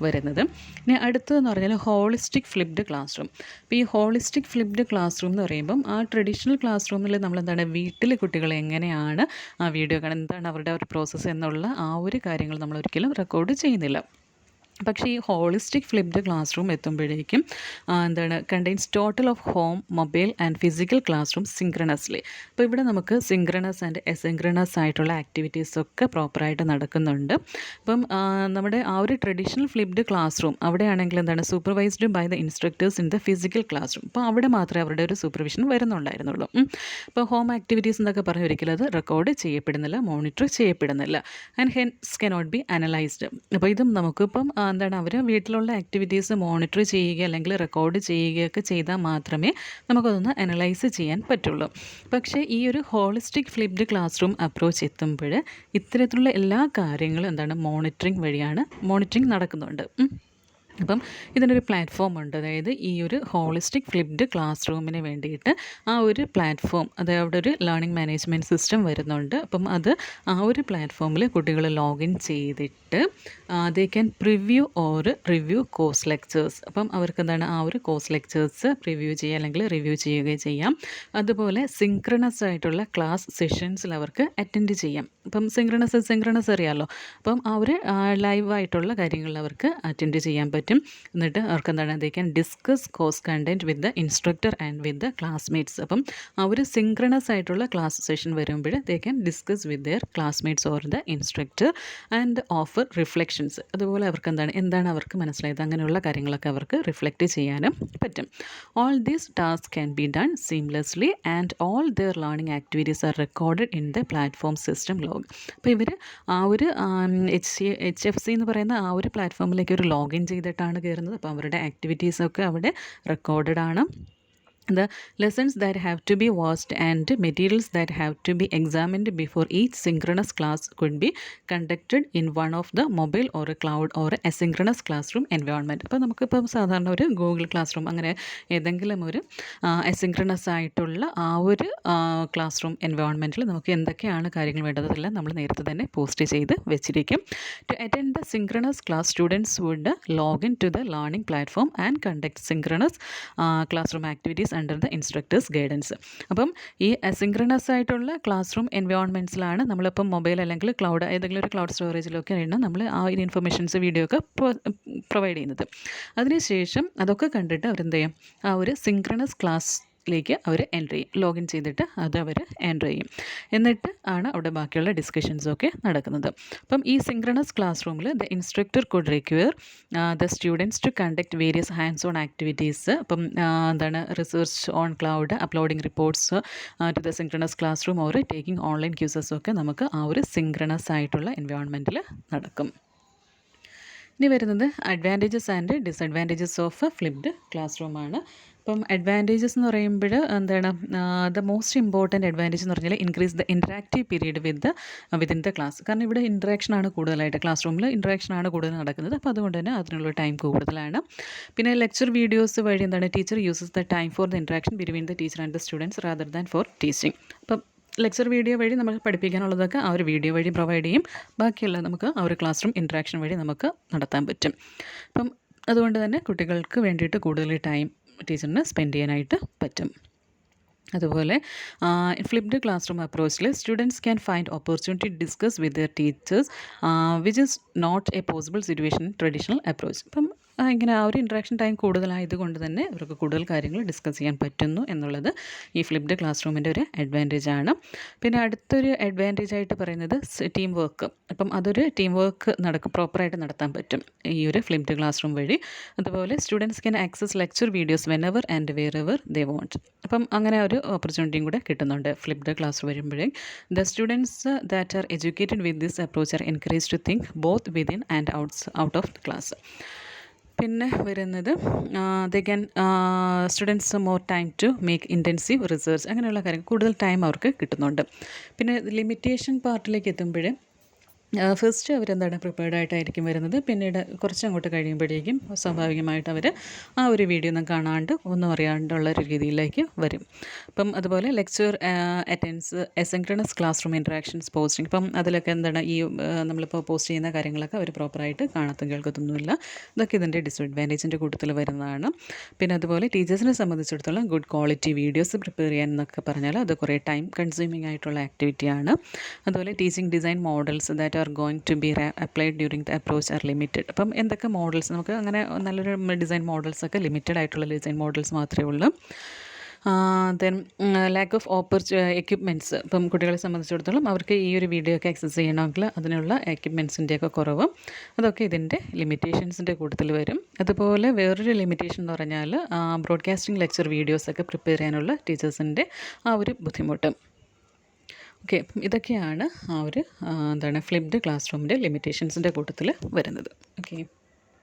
വരുന്നത്. ഇനി അടുത്തതെന്ന് പറഞ്ഞാൽ ഹോളിസ്റ്റിക് ഫ്ലിപ്ഡ് ക്ലാസ് റൂം. അപ്പോൾ ഈ ഹോളിസ്റ്റിക് ഫ്ലിപ്ഡ് ക്ലാസ് റൂം എന്ന് പറയുമ്പം ആ ട്രഡീഷണൽ ക്ലാസ് റൂമിൽ നമ്മളെന്താണ് വീട്ടിലെ കുട്ടികൾ എങ്ങനെയാണ് ആ വീഡിയോ കാണാൻ എന്താണ് അവരുടെ ഒരു പ്രോസസ്സ് എന്നുള്ള ആ ഒരു കാര്യങ്ങൾ നമ്മളൊരിക്കലും റെക്കോർഡ് ചെയ്യുന്നില്ല. പക്ഷേ ഈ ഹോളിസ്റ്റിക് ഫ്ലിപ്ഡ് ക്ലാസ് റൂം എത്തുമ്പോഴേക്കും എന്താണ് contains total of home mobile and physical classroom synchronously. അപ്പോൾ ഇവിടെ നമുക്ക് സിങ്ക്രണസ് ആൻഡ് എസിങ്ക്രണസ് ആയിട്ടുള്ള ആക്ടിവിറ്റീസൊക്കെ പ്രോപ്പറായിട്ട് നടക്കുന്നുണ്ട്. അപ്പം നമ്മുടെ ആ ഒരു ട്രഡീഷണൽ ഫ്ലിപ്ഡ് ക്ലാസ് റൂം അവിടെയാണെങ്കിൽ എന്താണ് supervised by the instructors in the physical classroom. അപ്പോൾ അവിടെ മാത്രമേ അവരുടെ ഒരു സൂപ്പർവിഷൻ വരുന്നുണ്ടായിരുന്നുള്ളൂ. അപ്പോൾ ഹോം ആക്ടിവിറ്റീസ് എന്നൊക്കെ പറഞ്ഞ് ഒരിക്കലും അത് റെക്കോർഡ് ചെയ്യപ്പെടുന്നില്ല, മോണിറ്റർ ചെയ്യപ്പെടുന്നില്ല, and hence cannot be analysed. അപ്പോൾ ഇതും നമുക്കിപ്പം എന്താണ് അവർ വീട്ടിലുള്ള ആക്ടിവിറ്റീസ് മോണിറ്റർ ചെയ്യുക അല്ലെങ്കിൽ റെക്കോർഡ് ചെയ്യുകയൊക്കെ ചെയ്താൽ മാത്രമേ നമുക്കതൊന്ന് അനലൈസ് ചെയ്യാൻ പറ്റുള്ളൂ. പക്ഷേ ഈ ഒരു holistic flipped classroom approach എത്തുമ്പോൾ ഇത്തരത്തിലുള്ള എല്ലാ കാര്യങ്ങളും എന്താണ് മോണിറ്ററിങ് നടക്കുന്നുണ്ട്. അപ്പം ഇതിനൊരു പ്ലാറ്റ്ഫോം ഉണ്ട്. അതായത് ഈ ഒരു ഹോളിസ്റ്റിക് ഫ്ലിപ്ഡ് ക്ലാസ് റൂമിന് വേണ്ടിയിട്ട് ആ ഒരു പ്ലാറ്റ്ഫോം അവിടെ ഒരു ലേണിംഗ് മാനേജ്മെൻറ്റ് സിസ്റ്റം വരുന്നുണ്ട്. അപ്പം അത് ആ ഒരു പ്ലാറ്റ്ഫോമിൽ കുട്ടികൾ ലോഗിൻ ചെയ്തിട്ട് they can preview or review course lectures. അപ്പം അവർക്ക് എന്താണ് ആ ഒരു കോഴ്സ് ലെക്ചേഴ്സ് പ്രിവ്യൂ ചെയ്യുക അല്ലെങ്കിൽ റിവ്യൂ ചെയ്യുകയും ചെയ്യാം. അതുപോലെ സിങ്ക്രണസ് ആയിട്ടുള്ള ക്ലാസ് സെഷൻസിൽ അവർക്ക് അറ്റൻഡ് ചെയ്യാം. അപ്പം സിങ്ക്രണസ് അറിയാമല്ലോ. അപ്പം ആ ഒരു ലൈവായിട്ടുള്ള കാര്യങ്ങളിൽ അവർക്ക് അറ്റൻഡ് ചെയ്യാൻ പറ്റും. എന്നിട്ട് അവർക്ക് എന്താണ് they can discuss course content with the instructor and with the classmates. അപ്പം ആ ഒരു സിങ്ക്രണസ് ആയിട്ടുള്ള ക്ലാസ് സെഷൻ വരുമ്പോൾ they can discuss with there classmates or the instructor and offer reflections. അതുപോലെ അവർക്ക് എന്താണ് അവർക്ക് മനസ്സിലായത് അങ്ങനെയുള്ള കാര്യങ്ങളൊക്കെ അവർക്ക് റിഫ്ലക്റ്റ് ചെയ്യാനും പറ്റും. All these task can be done seamlessly and all their learning activities are recorded in the platform system log. അപ്പോൾ ഇവർ ആ ഒരു HFC എന്ന് പറയുന്ന ആ ഒരു പ്ലാറ്റ്ഫോമിലേക്ക് ഒരു ലോഗിൻ ചെയ്തിട്ടാണ് കയറുന്നത്. അപ്പോൾ അവരുടെ ആക്ടിവിറ്റീസൊക്കെ അവിടെ റെക്കോർഡഡ് ആണ്. The lessons that have to be watched and materials that have to be examined before each synchronous class could be conducted in one of the mobile or a cloud or asynchronous classroom environment. അപ്പോൾ നമുക്കിപ്പം സാധാരണ ഒരു ഗൂഗിൾ ക്ലാസ് റൂം അങ്ങനെ ഏതെങ്കിലും ഒരു അസിങ്ക്രണസ് ആയിട്ടുള്ള ആ ഒരു ക്ലാസ് റൂം എൻവയോൺമെൻറ്റിൽ നമുക്ക് എന്തൊക്കെയാണ് കാര്യങ്ങൾ വേണ്ടത് അതെല്ലാം നമ്മൾ നേരത്തെ തന്നെ പോസ്റ്റ് ചെയ്ത് വെച്ചിരിക്കും. To attend the synchronous class students would login to the learning platform and conduct synchronous classroom activities under the instructor's guidance. അപ്പം ഈ അസിങ്ക്രണസ് ആയിട്ടുള്ള ക്ലാസ് റൂം എൻവയോൺമെൻറ്റ്സിലാണ് നമ്മളിപ്പം മൊബൈൽ അല്ലെങ്കിൽ ക്ലൗഡ് ഏതെങ്കിലും ഒരു ക്ലൗഡ് സ്റ്റോറേജിലൊക്കെയാണ് നമ്മൾ ആ ഒരു ഇൻഫർമേഷൻസ് വീഡിയോ ഒക്കെ പ്രൊവൈഡ് ചെയ്യുന്നത്. അതിനുശേഷം അതൊക്കെ കണ്ടിട്ട് അവരെന്ത് ചെയ്യും ആ ഒരു സിങ്ക്രണസ് ക്ലാസ്സിലേക്ക് അവർ എൻ്റർ ചെയ്യും. ലോഗിൻ ചെയ്തിട്ട് അത് അവർ എൻ്റർ ചെയ്യും. എന്നിട്ട് ആണ് അവിടെ ബാക്കിയുള്ള ഡിസ്കഷൻസൊക്കെ നടക്കുന്നത്. അപ്പം ഈ സിങ്ക്രണസ് ക്ലാസ് റൂമിൽ the instructor could require the students to conduct various hands on activities. അപ്പം എന്താണ് research on cloud, uploading reports to the synchronous classroom or taking online quizzes ഒക്കെ നമുക്ക് ആ ഒരു സിങ്ക്രണസ് ആയിട്ടുള്ള എൻവയോൺമെൻറ്റിൽ നടക്കും. ഇനി വരുന്നത് advantages and disadvantages of flipped class റൂമാണ്. അപ്പം അഡ്വാൻറ്റേജസ് എന്ന് പറയുമ്പോൾ എന്താണ് ദ മോസ്റ്റ് ഇമ്പോർട്ടൻറ്റ് അഡ്വാൻറ്റേജ് എന്ന് പറഞ്ഞാൽ increase the interactive period within the class. കാരണം ഇവിടെ ഇൻട്രാക്ഷനാണ് കൂടുതലായിട്ട് ക്ലാസ് റൂമിൽ ഇൻട്രാക്ഷനാണ് കൂടുതൽ നടക്കുന്നത്. അപ്പോൾ അതുകൊണ്ട് തന്നെ അതിനുള്ള ടൈം കൂടുതലാണ്. പിന്നെ ലെക്ചർ വീഡിയോസ് വഴി എന്താണ് teacher uses the time for the interaction between the teacher and the students rather than four teaching. അപ്പം ലെക്ചർ വീഡിയോ വഴി നമുക്ക് പഠിപ്പിക്കാനുള്ളതൊക്കെ ആ ഒരു വീഡിയോ വഴി പ്രൊവൈഡ് ചെയ്യും. ബാക്കിയുള്ള നമുക്ക് ആ ഒരു ക്ലാസ് റൂം ഇൻട്രാക്ഷൻ വഴി നമുക്ക് നടത്താൻ പറ്റും. അപ്പം അതുകൊണ്ട് തന്നെ കുട്ടികൾക്ക് വേണ്ടിയിട്ട് കൂടുതൽ ടൈം ടീച്ചറിന് സ്പെൻഡ് ചെയ്യാനായിട്ട് പറ്റും. അതുപോലെ ഫ്ലിപ്ഡ് ക്ലാസ് റൂം അപ്രോച്ചിൽ students can find opportunity to discuss with their teachers which is not a possible situation in traditional approach. ഇപ്പം ഇങ്ങനെ ആ ഒരു ഇൻട്രാക്ഷൻ ടൈം കൂടുതലായതുകൊണ്ട് തന്നെ അവർക്ക് കൂടുതൽ കാര്യങ്ങൾ ഡിസ്കസ് ചെയ്യാൻ പറ്റുന്നു എന്നുള്ളത് ഈ ഫ്ലിപ്ഡ് ക്ലാസ് റൂമിൻ്റെ ഒരു അഡ്വാൻറ്റേജ് ആണ്. പിന്നെ അടുത്തൊരു അഡ്വാൻറ്റേജ് ആയിട്ട് പറയുന്നത് ടീം വർക്ക്. അപ്പം അതൊരു ടീം വർക്ക് പ്രോപ്പറായിട്ട് നടത്താൻ പറ്റും ഈ ഒരു ഫ്ലിപ്ഡ് ക്ലാസ് റൂം വഴി. അതുപോലെ students can access lecture videos whenever and wherever they want. അപ്പം അങ്ങനെ ഒരു ഓപ്പർച്യൂണിറ്റിയും കൂടെ കിട്ടുന്നുണ്ട് ഫ്ലിപ്ഡ് ക്ലാസ് വരുമ്പോഴേ. The students that are educated with this approach are encourage to think both within and out of the class. പിന്നെ വരുന്നത് they can students more time to make intensive research. അങ്ങനെയുള്ള കാര്യങ്ങൾ കൂടുതൽ ടൈം അവർക്ക് കിട്ടുന്നുണ്ട്. പിന്നെ ലിമിറ്റേഷൻ പാർട്ടിലേക്ക് എത്തുമ്പോൾ ഫസ്റ്റ് അവരെന്താണ് പ്രിപ്പയർഡ് ആയിട്ടായിരിക്കും വരുന്നത്. പിന്നീട് കുറച്ചങ്ങോട്ട് കഴിയുമ്പോഴേക്കും സ്വാഭാവികമായിട്ട് അവർ ആ ഒരു വീഡിയോ ഒന്നും കാണാണ്ട് ഒന്നും അറിയാണ്ടുള്ള ഒരു രീതിയിലേക്ക് വരും. അപ്പം അതുപോലെ lecture attendance, asynchronous classroom interactions, posting. ഇപ്പം അതിലൊക്കെ എന്താണ് ഈ നമ്മളിപ്പോൾ പോസ്റ്റ് ചെയ്യുന്ന കാര്യങ്ങളൊക്കെ അവർ പ്രോപ്പറായിട്ട് കാണത്തും കേൾക്കത്തൊന്നുമില്ല. ഇതൊക്കെ ഇതിൻ്റെ ഡിസഡ്വാൻറ്റേജിൻ്റെ കൂട്ടത്തിൽ വരുന്നതാണ്. പിന്നെ അതുപോലെ ടീച്ചേഴ്സിനെ സംബന്ധിച്ചിടത്തോളം ഗുഡ് ക്വാളിറ്റി വീഡിയോസ് പ്രിപ്പയർ ചെയ്യാൻ എന്നൊക്കെ പറഞ്ഞാൽ അത് കുറേ ടൈം കൺസ്യൂമിംഗ് ആയിട്ടുള്ള ആക്ടിവിറ്റിയാണ്. അതുപോലെ teaching design models that are going to be applied during the approach are limited. അപ്പം എന്തൊക്കെ മോഡൽസ് നമുക്ക് അങ്ങനെ നല്ലൊരു ഡിസൈൻ മോഡൽസൊക്കെ ലിമിറ്റഡ് ആയിട്ടുള്ള ഡിസൈൻ മോഡൽസ് മാത്രമേ ഉള്ളൂ. Then lack of equipments. ഇപ്പം കുട്ടികളെ സംബന്ധിച്ചിടത്തോളം അവർക്ക് ഈ ഒരു വീഡിയോ ഒക്കെ ആക്സസ് ചെയ്യണമെങ്കിൽ അതിനുള്ള എക്യുപ്മെൻറ്റ്സിൻ്റെയൊക്കെ കുറവ്, അതൊക്കെ ഇതിൻ്റെ ലിമിറ്റേഷൻസിൻ്റെ കൂട്ടത്തിൽ വരും. അതുപോലെ വേറൊരു ലിമിറ്റേഷൻ എന്ന് പറഞ്ഞാൽ ബ്രോഡ്കാസ്റ്റിംഗ് ലെക്ചർ വീഡിയോസൊക്കെ പ്രിപ്പയർ ചെയ്യാനുള്ള ടീച്ചേഴ്സിൻ്റെ ആ ഒരു ബുദ്ധിമുട്ട്. ഓക്കെ, അപ്പം ഇതൊക്കെയാണ് ആ ഒരു ഫ്ലിപ്ഡ് ക്ലാസ് റൂമിൻ്റെ ലിമിറ്റേഷൻസിൻ്റെ കൂട്ടത്തിൽ വരുന്നത്. ഓക്കെ.